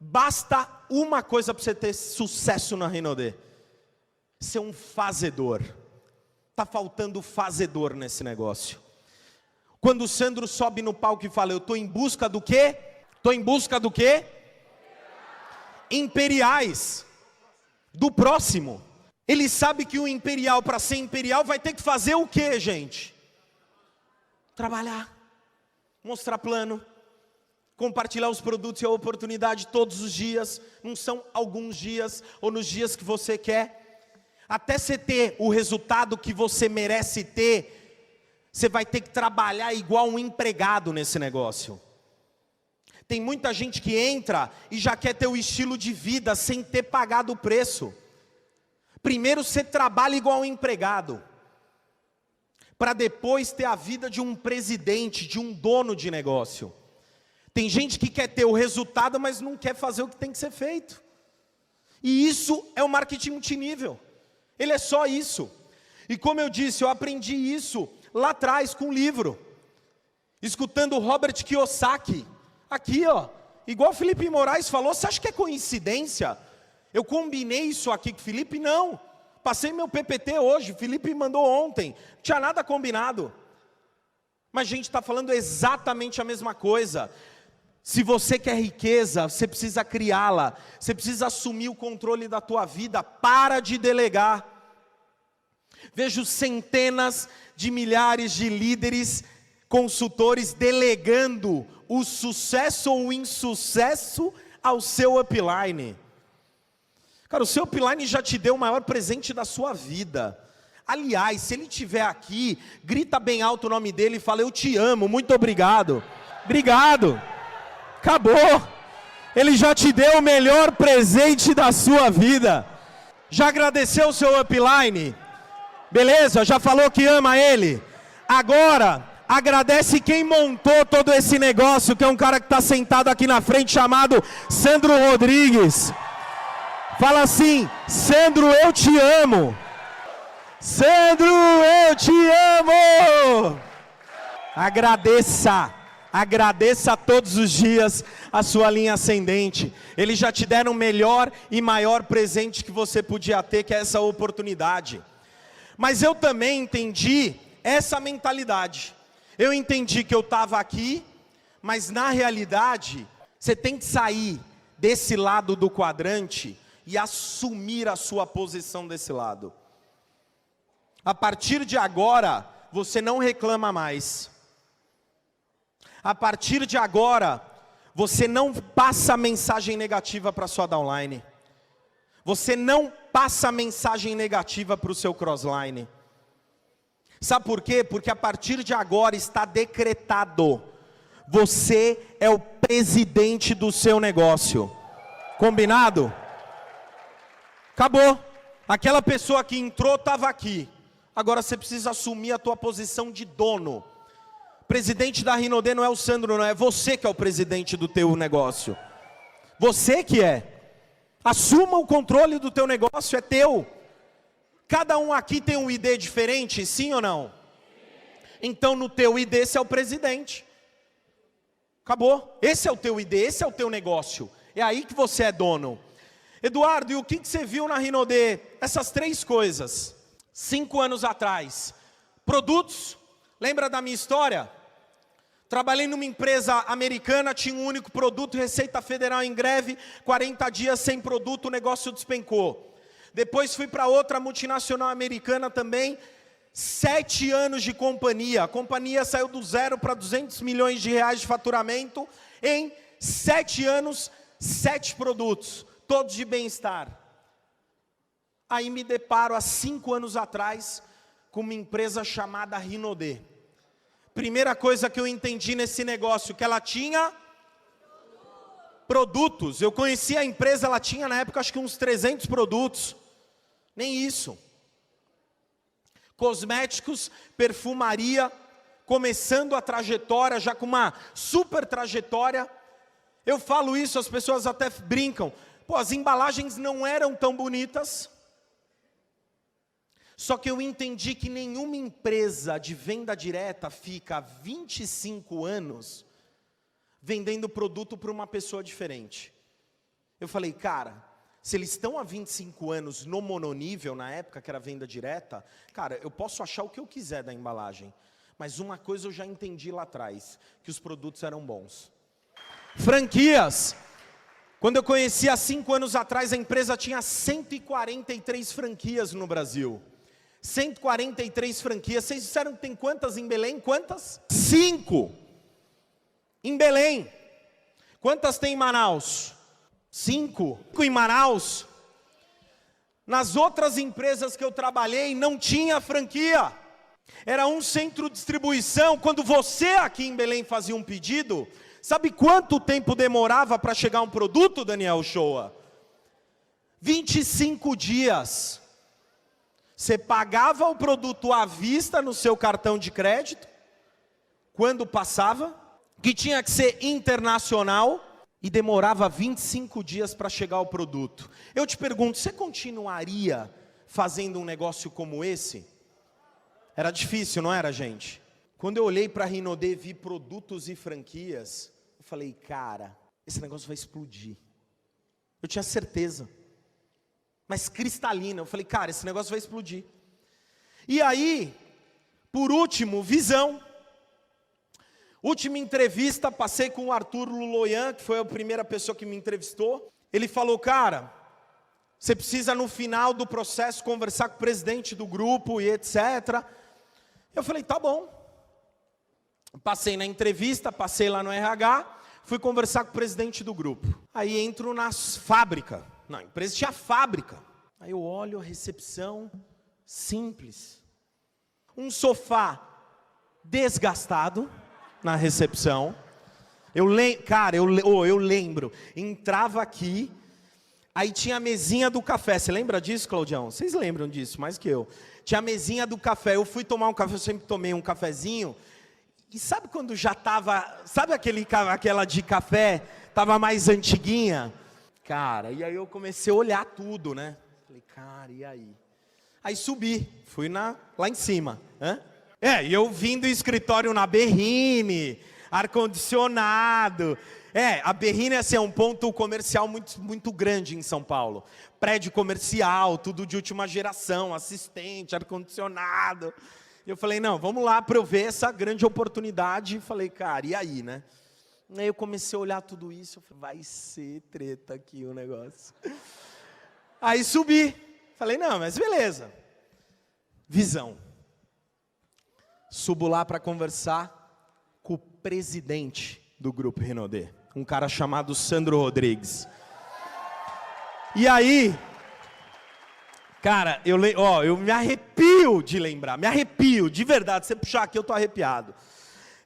Basta uma coisa para você ter sucesso na Rinode: ser um fazedor. Está faltando fazedor nesse negócio. Quando o Sandro sobe no palco e fala: eu estou em busca do quê? Estou em busca do quê? Imperiais, do próximo. Ele sabe que o imperial, para ser imperial, vai ter que fazer o quê, gente? Trabalhar, mostrar plano, compartilhar os produtos e a oportunidade todos os dias. Não são alguns dias, ou nos dias que você quer. Até você ter o resultado que você merece ter, você vai ter que trabalhar igual um empregado nesse negócio. Tem muita gente que entra e já quer ter o estilo de vida sem ter pagado o preço. Primeiro você trabalha igual um empregado, para depois ter a vida de um presidente, de um dono de negócio. Tem gente que quer ter o resultado, mas não quer fazer o que tem que ser feito. E isso é o marketing multinível. Ele é só isso. E como eu disse, eu aprendi isso lá atrás com um livro, escutando o Robert Kiyosaki. Aqui, ó, igual o Felipe Moraes falou. Você acha que é coincidência? Eu combinei isso aqui com o Felipe? Não. Passei meu PPT hoje, o Felipe mandou ontem. Não tinha nada combinado. Mas a gente está falando exatamente a mesma coisa. Se você quer riqueza, você precisa criá-la. Você precisa assumir o controle da tua vida. Para de delegar. Vejo centenas de milhares de líderes consultores delegando o sucesso ou o insucesso ao seu upline. Cara, o seu upline já te deu o maior presente da sua vida. Aliás, se ele estiver aqui, grita bem alto o nome dele e fala: eu te amo, muito obrigado. Obrigado. Acabou. Ele já te deu o melhor presente da sua vida. Já agradeceu o seu upline? Beleza? Já falou que ama ele? Agora, agradece quem montou todo esse negócio, que é um cara que está sentado aqui na frente, chamado Sandro Rodrigues. Fala assim: Sandro, eu te amo. Sandro, eu te amo. Agradeça. Agradeça todos os dias a sua linha ascendente. Eles já te deram o melhor e maior presente que você podia ter, que é essa oportunidade. Mas eu também entendi essa mentalidade. Eu entendi que eu estava aqui, mas na realidade, você tem que sair desse lado do quadrante e assumir a sua posição desse lado. A partir de agora, você não reclama mais. A partir de agora, você não passa mensagem negativa para a sua downline. Você não passa mensagem negativa para o seu crossline. Sabe por quê? Porque a partir de agora está decretado: você é o presidente do seu negócio. Combinado? Acabou. Aquela pessoa que entrou estava aqui. Agora você precisa assumir a tua posição de dono. Presidente da Rinode não é o Sandro, não é você que é o presidente do teu negócio. Você que é. Assuma o controle do teu negócio, é teu. Cada um aqui tem um ID diferente, sim ou não? Então no teu ID você é o presidente. Acabou. Esse é o teu ID, esse é o teu negócio. É aí que você é dono. Eduardo, e o que você viu na Rinode? Essas 3 coisas. 5 anos atrás. Produtos. Lembra da minha história? Trabalhei numa empresa americana, tinha um único produto, Receita Federal em greve, 40 dias sem produto, o negócio despencou. Depois fui para outra multinacional americana também, 7 anos de companhia. A companhia saiu do 0 para 200 milhões de reais de faturamento em 7 anos, 7 produtos, todos de bem-estar. Aí me deparo há 5 anos atrás com uma empresa chamada Rinode. Primeira coisa que eu entendi nesse negócio, que ela tinha produtos. Eu conheci a empresa, ela tinha na época acho que uns 300 produtos. Nem isso. Cosméticos, perfumaria, começando a trajetória, já com uma super trajetória. Eu falo isso, as pessoas até brincam. Pô, as embalagens não eram tão bonitas. Só que eu entendi que nenhuma empresa de venda direta fica 25 anos vendendo produto para uma pessoa diferente. Eu falei, cara, se eles estão há 25 anos no mononível, na época que era venda direta, cara, eu posso achar o que eu quiser da embalagem. Mas uma coisa eu já entendi lá atrás, que os produtos eram bons. Franquias. Quando eu conheci há 5 anos atrás, a empresa tinha 143 franquias no Brasil. 143 franquias. Vocês disseram que tem quantas em Belém? Quantas? 5 em Belém. Quantas tem em Manaus? 5 em Manaus. Nas outras empresas que eu trabalhei não tinha franquia. Era um centro de distribuição. Quando você aqui em Belém fazia um pedido, sabe quanto tempo demorava para chegar um produto, Daniel Shoa? 25 dias. Você pagava o produto à vista no seu cartão de crédito, quando passava, que tinha que ser internacional, e demorava 25 dias para chegar o produto. Eu te pergunto, você continuaria fazendo um negócio como esse? Era difícil, não era, gente? Quando eu olhei para a Rinode e vi produtos e franquias, eu falei, cara, esse negócio vai explodir. Eu tinha certeza. Mas cristalina, eu falei, cara, esse negócio vai explodir. E aí, por último, visão. Última entrevista, passei com o Arthur Luloyan, que foi a primeira pessoa que me entrevistou. Ele falou, cara, você precisa no final do processo conversar com o presidente do grupo e etc. Eu falei, tá bom. Passei na entrevista, passei lá no RH, fui conversar com o presidente do grupo. Aí entro nas fábricas. Na empresa tinha fábrica. Aí eu olho a recepção, simples. Um sofá desgastado na recepção. Eu lembro. Entrava aqui, aí tinha a mesinha do café. Você lembra disso, Claudião? Vocês lembram disso, mais que eu. Tinha a mesinha do café. Eu fui tomar um café, eu sempre tomei um cafezinho. E sabe quando já estava... Sabe aquela de café? Estava mais antiguinha? Cara, e aí eu comecei a olhar tudo, né? Falei, cara, e aí? Aí subi, fui lá em cima. E eu vim do escritório na Berrine, ar-condicionado. A Berrine assim, é um ponto comercial muito, muito grande em São Paulo. Prédio comercial, tudo de última geração, assistente, ar-condicionado. E eu falei, não, vamos lá para eu ver essa grande oportunidade. E falei, cara, e aí, né? Aí eu comecei a olhar tudo isso, eu falei, vai ser treta aqui o negócio. Aí subi, falei, não, mas beleza. Visão. Subo lá para conversar com o presidente do Grupo Renaudê, um cara chamado Sandro Rodrigues. E aí, cara, eu me arrepio de lembrar, me arrepio, de verdade, se você puxar aqui eu tô arrepiado.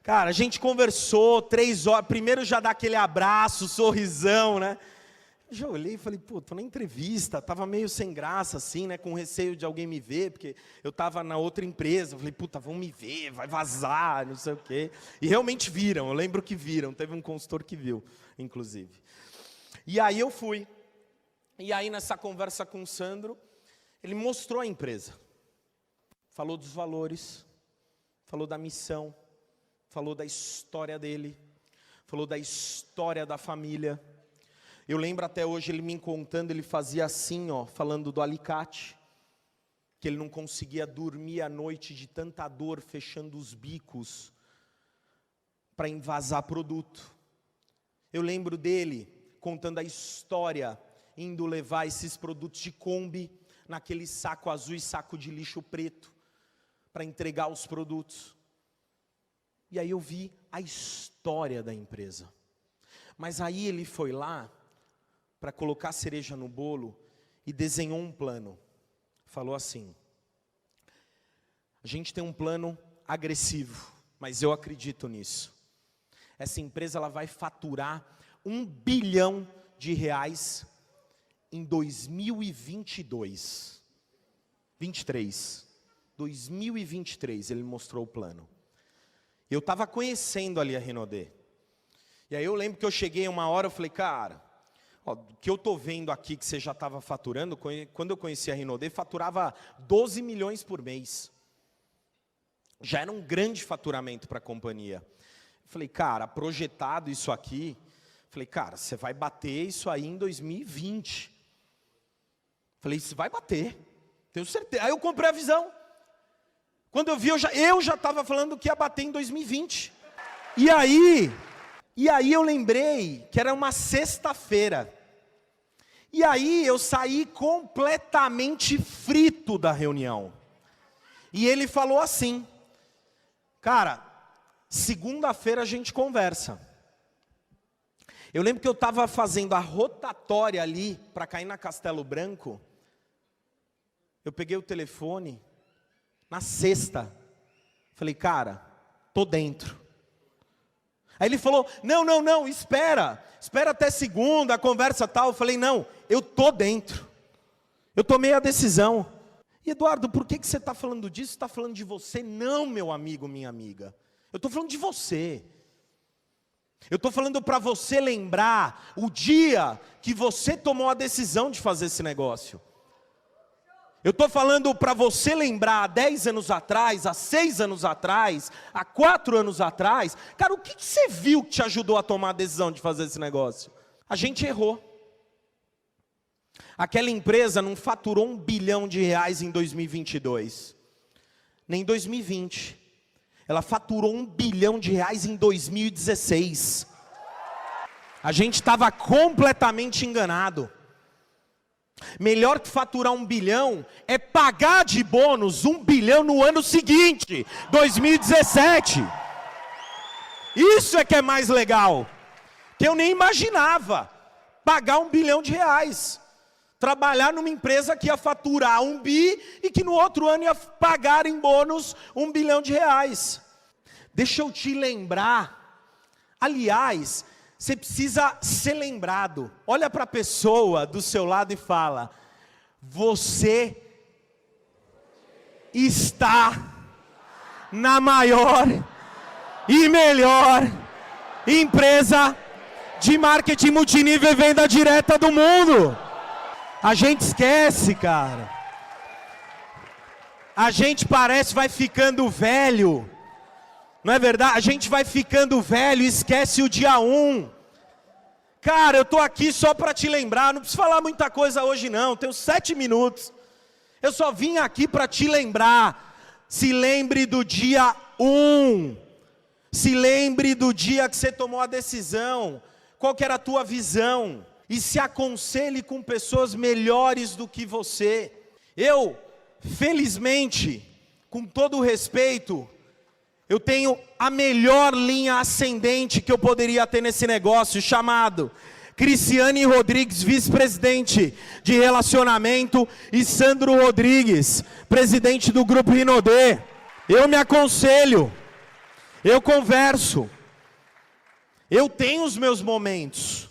Cara, a gente conversou 3 horas, primeiro já dá aquele abraço, sorrisão, né? Já olhei e falei, pô, tô na entrevista, tava meio sem graça assim, né, com receio de alguém me ver, porque eu tava na outra empresa, eu falei, puta, vão me ver, vai vazar, não sei o quê. E realmente viram, eu lembro que viram, teve um consultor que viu, inclusive. E aí eu fui, e aí nessa conversa com o Sandro, ele mostrou a empresa, falou dos valores, falou da missão, falou da história dele, falou da história da família. Eu lembro até hoje ele me contando, ele fazia assim, falando do alicate, que ele não conseguia dormir à noite de tanta dor, fechando os bicos para envasar produto. Eu lembro dele contando a história, indo levar esses produtos de Kombi, naquele saco azul e saco de lixo preto, para entregar os produtos. E aí eu vi a história da empresa. Mas aí ele foi lá para colocar a cereja no bolo e desenhou um plano. Falou assim, a gente tem um plano agressivo, mas eu acredito nisso. Essa empresa ela vai faturar R$1 bilhão em 2023. 2023 ele mostrou o plano. Eu estava conhecendo ali a Renaudê. E aí eu lembro que eu cheguei uma hora, eu falei, cara, o que eu estou vendo aqui que você já estava faturando, quando eu conheci a Renaudê, faturava 12 milhões por mês. Já era um grande faturamento para a companhia. Eu falei, cara, projetado isso aqui, falei, cara, você vai bater isso aí em 2020. Falei, você vai bater, tenho certeza. Aí eu comprei a visão. Quando eu vi, eu já estava falando que ia bater em 2020. E aí eu lembrei que era uma sexta-feira. E aí eu saí completamente frito da reunião. E ele falou assim, cara, segunda-feira a gente conversa. Eu lembro que eu estava fazendo a rotatória ali, para cair na Castelo Branco. Eu peguei o telefone, na sexta, falei, cara, tô dentro. Aí ele falou, não, espera até segunda, a conversa tal. Eu falei, não, eu tô dentro. Eu tomei a decisão. E Eduardo, por que você está falando disso? Você está falando de você? Não, meu amigo, minha amiga. Eu estou falando de você. Eu estou falando para você lembrar o dia que você tomou a decisão de fazer esse negócio. Eu estou falando para você lembrar há 10 anos atrás, há 6 anos atrás, há 4 anos atrás. Cara, o que você viu que te ajudou a tomar a decisão de fazer esse negócio? A gente errou. Aquela empresa não faturou R$1 bilhão em 2022. Nem em 2020. Ela faturou R$1 bilhão em 2016. A gente estava completamente enganado. Melhor que faturar R$1 bilhão é pagar de bônus R$1 bilhão no ano seguinte, 2017. Isso é que é mais legal. Que eu nem imaginava pagar R$1 bilhão. Trabalhar numa empresa que ia faturar 1 bi e que no outro ano ia pagar em bônus R$1 bilhão. Deixa eu te lembrar. Aliás, você precisa ser lembrado. Olha para a pessoa do seu lado e fala: você está na maior e melhor empresa de marketing multinível e venda direta do mundo. A gente esquece, cara. A gente parece vai ficando velho. Não é verdade? A gente vai ficando velho e esquece o dia 1. Cara, eu tô aqui só para te lembrar. Não preciso falar muita coisa hoje não. Tenho 7 minutos. Eu só vim aqui para te lembrar. Se lembre do dia 1. Se lembre do dia que você tomou a decisão. Qual que era a tua visão? E se aconselhe com pessoas melhores do que você. Eu, felizmente, com todo o respeito, eu tenho a melhor linha ascendente que eu poderia ter nesse negócio, chamado Cristiane Rodrigues, vice-presidente de relacionamento, e Sandro Rodrigues, presidente do Grupo Rinodê. Eu me aconselho, eu converso, eu tenho os meus momentos.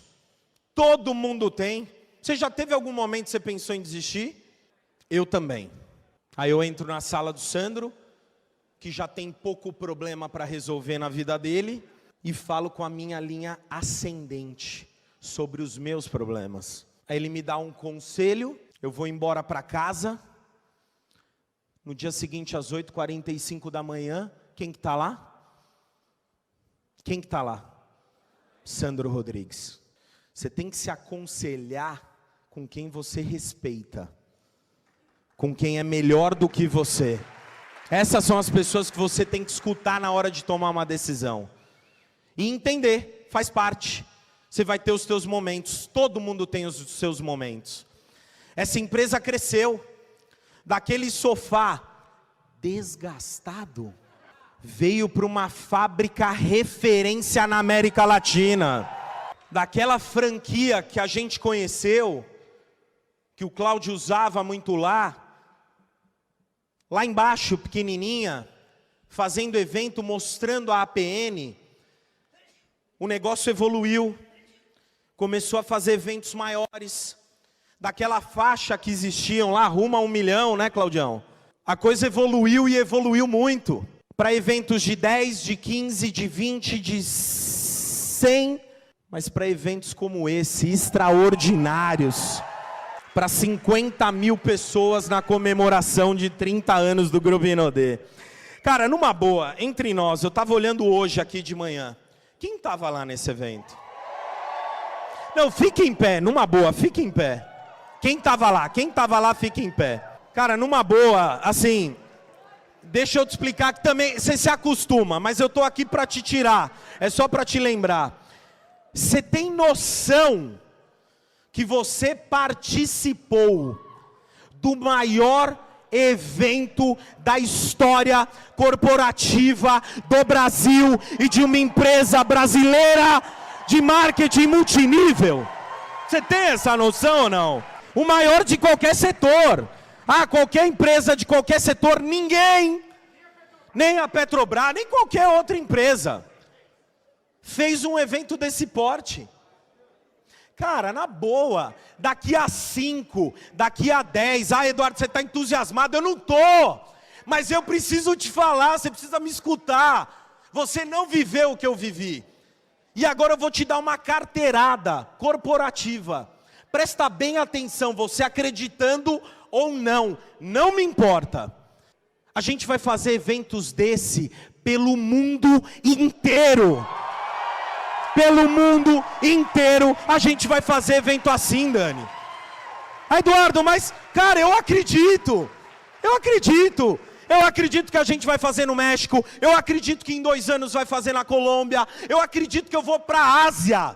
Todo mundo tem. Você já teve algum momento que você pensou em desistir? Eu também. Aí eu entro na sala do Sandro, que já tem pouco problema para resolver na vida dele, e falo com a minha linha ascendente sobre os meus problemas. Aí ele me dá um conselho, eu vou embora para casa. No dia seguinte, às 8h45 da manhã, quem que está lá? Quem que está lá? Sandro Rodrigues. Você tem que se aconselhar com quem você respeita, com quem é melhor do que você. Essas são as pessoas que você tem que escutar na hora de tomar uma decisão. E entender, faz parte. Você vai ter os seus momentos, todo mundo tem os seus momentos. Essa empresa cresceu, daquele sofá desgastado, veio para uma fábrica referência na América Latina. Daquela franquia que a gente conheceu, que o Cláudio usava muito lá embaixo, pequenininha, fazendo evento, mostrando a APN, o negócio evoluiu, começou a fazer eventos maiores, daquela faixa que existiam lá, rumo a 1 milhão, né, Claudião? A coisa evoluiu e evoluiu muito, para eventos de 10, de 15, de 20, de 100, mas para eventos como esse, extraordinários, para 50 mil pessoas na comemoração de 30 anos do Grupo Rinodê. Cara, numa boa, entre nós, eu estava olhando hoje aqui de manhã. Quem estava lá nesse evento? Não, fique em pé, numa boa, fique em pé. Quem estava lá? Quem estava lá, fique em pé. Cara, numa boa, assim, deixa eu te explicar que também, você se acostuma, mas eu estou aqui para te tirar, é só para te lembrar. Você tem noção que você participou do maior evento da história corporativa do Brasil e de uma empresa brasileira de marketing multinível? Você tem essa noção ou não? O maior de qualquer setor. Qualquer empresa de qualquer setor, ninguém, nem a Petrobras, nem qualquer outra empresa, fez um evento desse porte. Cara, na boa, daqui a 5, daqui a 10, Eduardo, você está entusiasmado? Eu não estou, mas eu preciso te falar, você precisa me escutar. Você não viveu o que eu vivi. E agora eu vou te dar uma carteirada corporativa. Presta bem atenção, você acreditando ou não, não me importa. A gente vai fazer eventos desse pelo mundo inteiro. Pelo mundo inteiro a gente vai fazer evento assim, Dani. Eduardo, mas, cara, eu acredito que a gente vai fazer no México, eu acredito que em 2 anos vai fazer na Colômbia, eu acredito que eu vou para a Ásia,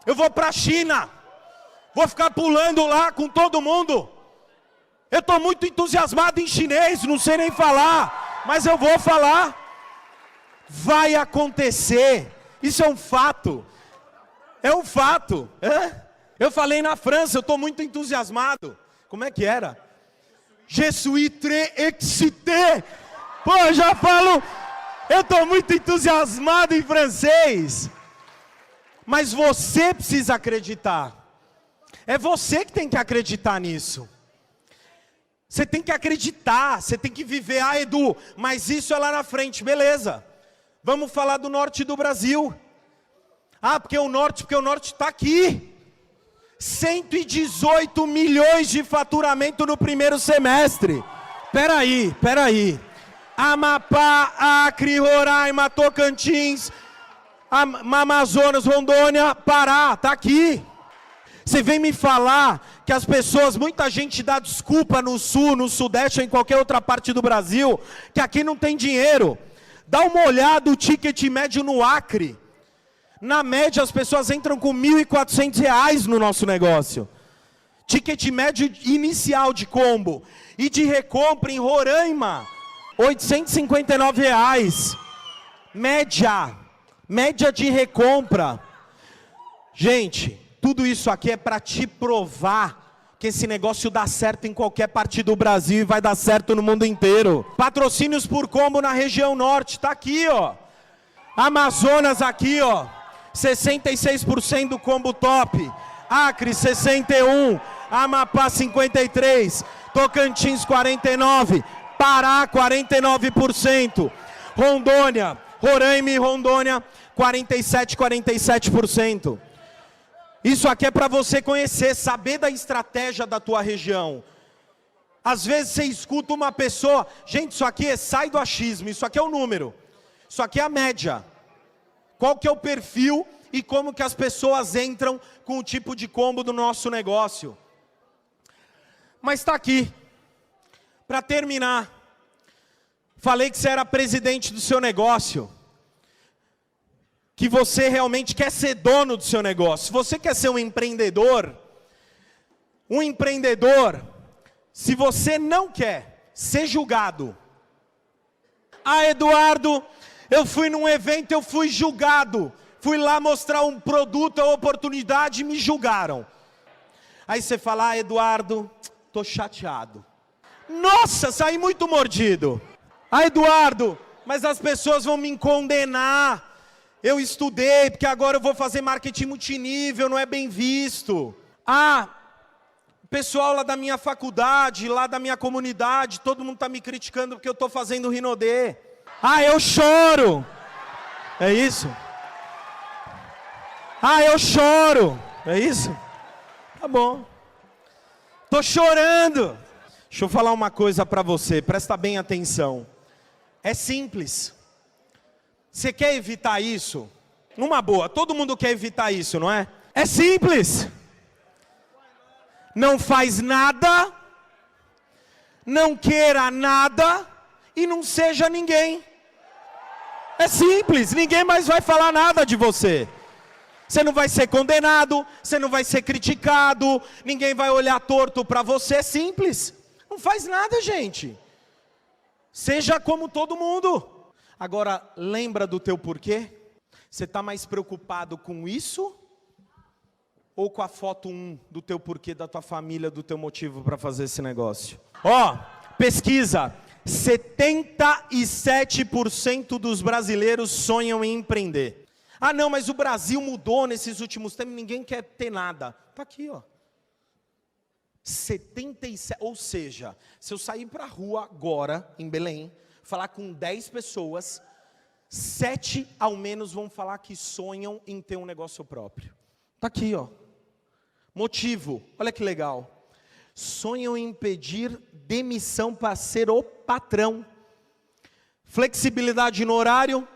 eu vou para a China, vou ficar pulando lá com todo mundo. Eu estou muito entusiasmado em chinês, não sei nem falar, mas eu vou falar. Vai acontecer. Isso é um fato. É um fato. Eu falei na França, eu estou muito entusiasmado. Como é que era? Je suis très excité. Pô, eu já falo, eu estou muito entusiasmado em francês. Mas você precisa acreditar. É você que tem que acreditar nisso. Você tem que acreditar, você tem que viver. Ah, Edu, mas isso é lá na frente, beleza. Vamos falar do norte do Brasil. Ah, porque o norte está aqui. 118 milhões de faturamento no primeiro semestre. Peraí. Amapá, Acre, Roraima, Tocantins, Amazonas, Rondônia, Pará, está aqui. Você vem me falar que as pessoas, muita gente dá desculpa no sul, no sudeste ou em qualquer outra parte do Brasil, que aqui não tem dinheiro. Dá uma olhada o ticket médio no Acre. Na média as pessoas entram com R$ 1.400 no nosso negócio. Ticket médio inicial de combo. E de recompra em Roraima, R$ 859. Média de recompra. Gente, tudo isso aqui é para te provar que esse negócio dá certo em qualquer parte do Brasil e vai dar certo no mundo inteiro. Patrocínios por combo na região norte, tá aqui, ó. Amazonas aqui, ó. 66% do combo top. Acre 61, Amapá 53, Tocantins 49, Pará 49%. Rondônia, Roraima e Rondônia 47%. Isso aqui é para você conhecer, saber da estratégia da tua região. Às vezes você escuta uma pessoa, gente, isso aqui sai do achismo, isso aqui é o número. Isso aqui é a média. Qual que é o perfil e como que as pessoas entram com o tipo de combo do nosso negócio. Mas está aqui. Para terminar, falei que você era presidente do seu negócio. Que você realmente quer ser dono do seu negócio. Se você quer ser um empreendedor, se você não quer ser julgado. Ah, Eduardo, eu fui num evento, eu fui julgado. Fui lá mostrar um produto, a oportunidade e me julgaram. Aí você fala, ah, Eduardo, tô chateado. Nossa, saí muito mordido. Ah, Eduardo, mas as pessoas vão me condenar. Eu estudei, porque agora eu vou fazer marketing multinível, não é bem visto. Ah, o pessoal lá da minha faculdade, lá da minha comunidade, todo mundo está me criticando porque eu estou fazendo Rinodê. Ah, eu choro. É isso? Ah, eu choro. É isso? Tá bom. Tô chorando. Deixa eu falar uma coisa para você, presta bem atenção. É simples. Você quer evitar isso? Numa boa, todo mundo quer evitar isso, não é? É simples. Não faz nada, não queira nada e não seja ninguém. É simples, ninguém mais vai falar nada de você. Você não vai ser condenado, você não vai ser criticado, ninguém vai olhar torto para você, é simples. Não faz nada, gente. Seja como todo mundo. Agora, lembra do teu porquê? Você está mais preocupado com isso? Ou com a foto 1 do teu porquê, da tua família, do teu motivo para fazer esse negócio? Ó, pesquisa. 77% dos brasileiros sonham em empreender. Ah não, mas o Brasil mudou nesses últimos tempos, ninguém quer ter nada. Está aqui, ó. 77, ou seja, se eu sair para a rua agora, em Belém, falar com 10 pessoas, 7 ao menos vão falar que sonham em ter um negócio próprio. Está aqui, ó. Motivo, olha que legal. Sonham em pedir demissão para ser o patrão. Flexibilidade no horário,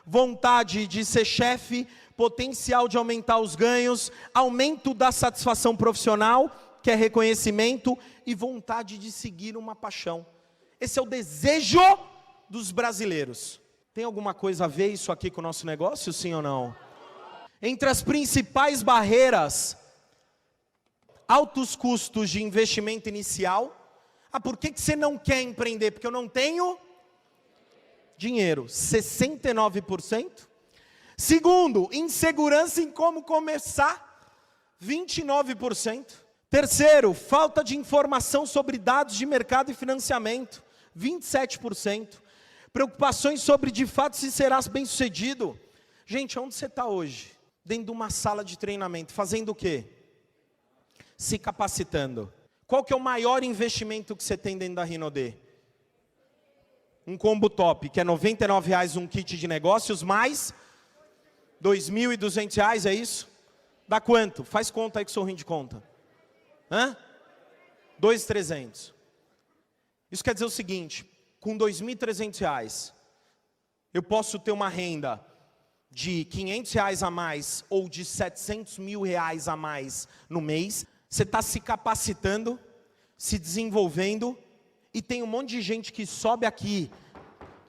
vontade de ser chefe, potencial de aumentar os ganhos, aumento da satisfação profissional, que é reconhecimento, e vontade de seguir uma paixão. Esse é o desejo dos brasileiros. Tem alguma coisa a ver isso aqui com o nosso negócio, sim ou não? Entre as principais barreiras, altos custos de investimento inicial. Ah, por que você não quer empreender? Porque eu não tenho Dinheiro, 69%. Segundo, insegurança em como começar, 29%. Terceiro, falta de informação sobre dados de mercado e financiamento, 27%. Preocupações sobre de fato se será bem-sucedido. Gente, onde você está hoje? Dentro de uma sala de treinamento, fazendo o quê? Se capacitando. Qual que é o maior investimento que você tem dentro da Rinode? Um combo top, que é R$ 99,00 um kit de negócios, mais R$ 2.200, é isso? Dá quanto? Faz conta aí que sou ruim de conta. Hã? 2.300. Isso quer dizer o seguinte, com R$ 2.300, eu posso ter uma renda de R$ 500 a mais ou de R$ 700 mil a mais no mês. Você está se capacitando, se desenvolvendo, e tem um monte de gente que sobe aqui,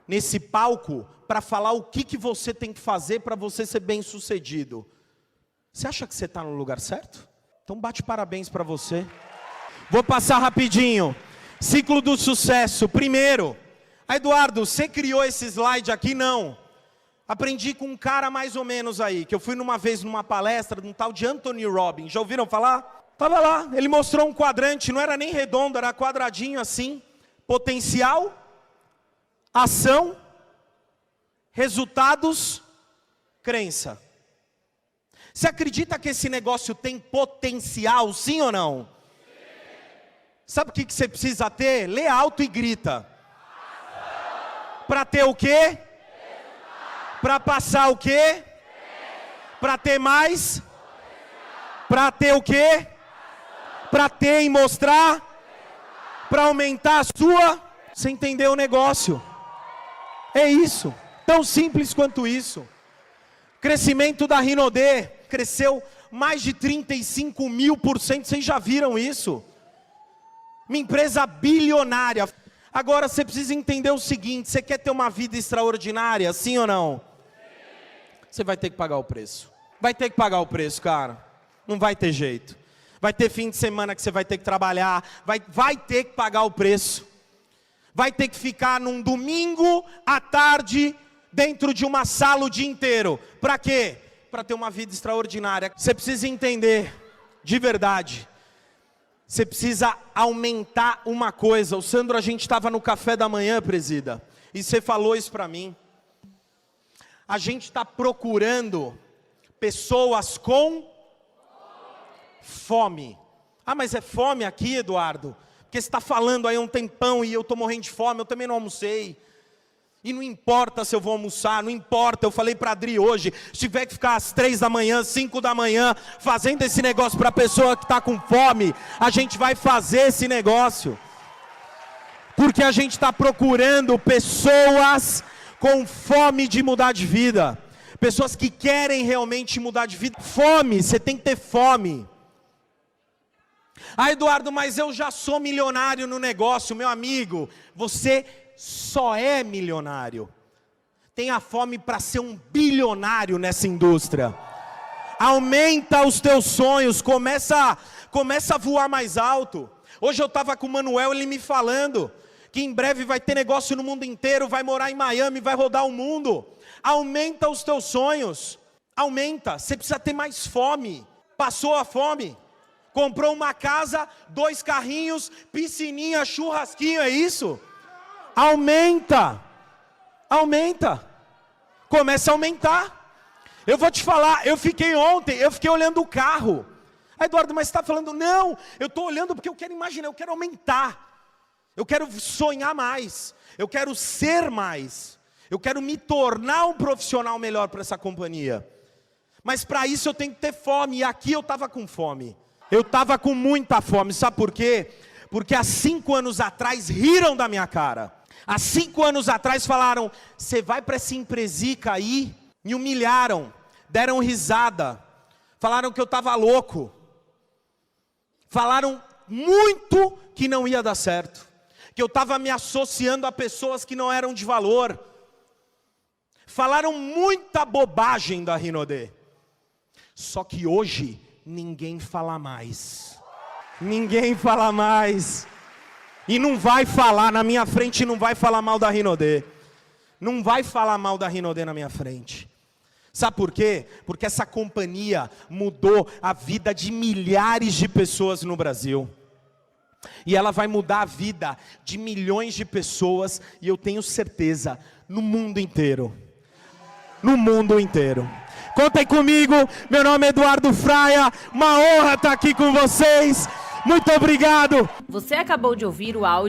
nesse palco, para falar o que você tem que fazer para você ser bem sucedido. Você acha que você está no lugar certo? Então bate parabéns para você. Vou passar rapidinho. Ciclo do sucesso. Primeiro, Eduardo, você criou esse slide aqui? Não. Aprendi com um cara mais ou menos aí, que eu fui uma vez numa palestra de um tal de Anthony Robbins. Já ouviram falar? Estava lá, ele mostrou um quadrante, não era nem redondo, era quadradinho assim. Potencial, ação, resultados, crença. Você acredita que esse negócio tem potencial, sim ou não? Sabe o que você precisa ter? Lê alto e grita. Para ter o quê? Para passar o quê? Para ter mais? Para ter o quê? Para ter e mostrar? Para aumentar a sua? Você entendeu o negócio? É isso. Tão simples quanto isso. Crescimento da Rinode cresceu mais de 35.000%. Vocês já viram isso? Uma empresa bilionária. Agora você precisa entender o seguinte: você quer ter uma vida extraordinária, sim ou não? Você vai ter que pagar o preço. Vai ter que pagar o preço, cara. Não vai ter jeito. Vai ter fim de semana que você vai ter que trabalhar. Vai ter que pagar o preço. Vai ter que ficar num domingo à tarde dentro de uma sala o dia inteiro. Para quê? Para ter uma vida extraordinária. Você precisa entender, de verdade. Você precisa aumentar uma coisa. O Sandro, a gente estava no café da manhã, presida, e você falou isso para mim. A gente está procurando pessoas com fome. Ah, mas é fome aqui, Eduardo? Porque você está falando aí há um tempão e eu estou morrendo de fome, eu também não almocei. E não importa se eu vou almoçar, não importa, eu falei para a Adri hoje, se tiver que ficar às 3 da manhã, 5 da manhã, fazendo esse negócio para a pessoa que está com fome, a gente vai fazer esse negócio. Porque a gente está procurando pessoas com fome de mudar de vida. Pessoas que querem realmente mudar de vida. Fome, você tem que ter fome. Ah, Eduardo, mas eu já sou milionário no negócio, meu amigo. Você só é milionário. Tenha fome para ser um bilionário nessa indústria. Aumenta os teus sonhos, começa a voar mais alto. Hoje eu estava com o Manuel, ele me falando que em breve vai ter negócio no mundo inteiro, vai morar em Miami, vai rodar o mundo. Aumenta os teus sonhos. Aumenta, você precisa ter mais fome. Passou a fome? Comprou uma casa, 2 carrinhos, piscininha, churrasquinho, é isso? Aumenta. Aumenta. Começa a aumentar. Eu vou te falar, eu fiquei olhando o carro. Ah, Eduardo, mas você está falando, não, eu estou olhando porque eu quero imaginar, eu quero aumentar. Eu quero sonhar mais. Eu quero ser mais. Eu quero me tornar um profissional melhor para essa companhia. Mas para isso eu tenho que ter fome. E aqui eu estava com fome. Eu estava com muita fome. Sabe por quê? Porque há 5 anos atrás riram da minha cara. Há 5 anos atrás falaram, você vai para essa empresica aí? Me humilharam. Deram risada. Falaram que eu estava louco. Falaram muito que não ia dar certo. Que eu estava me associando a pessoas que não eram de valor. Falaram muita bobagem da Rinode. Só que hoje ninguém fala mais. Ninguém fala mais. E não vai falar, na minha frente não vai falar mal da Rinode. não vai falar mal da Rinodê na minha frente. Sabe por quê? Porque essa companhia mudou a vida de milhares de pessoas no Brasil. E ela vai mudar a vida de milhões de pessoas, e eu tenho certeza, no mundo inteiro. No mundo inteiro. Contem comigo, meu nome é Eduardo Fraia, uma honra estar aqui com vocês. Muito obrigado. Você acabou de ouvir o áudio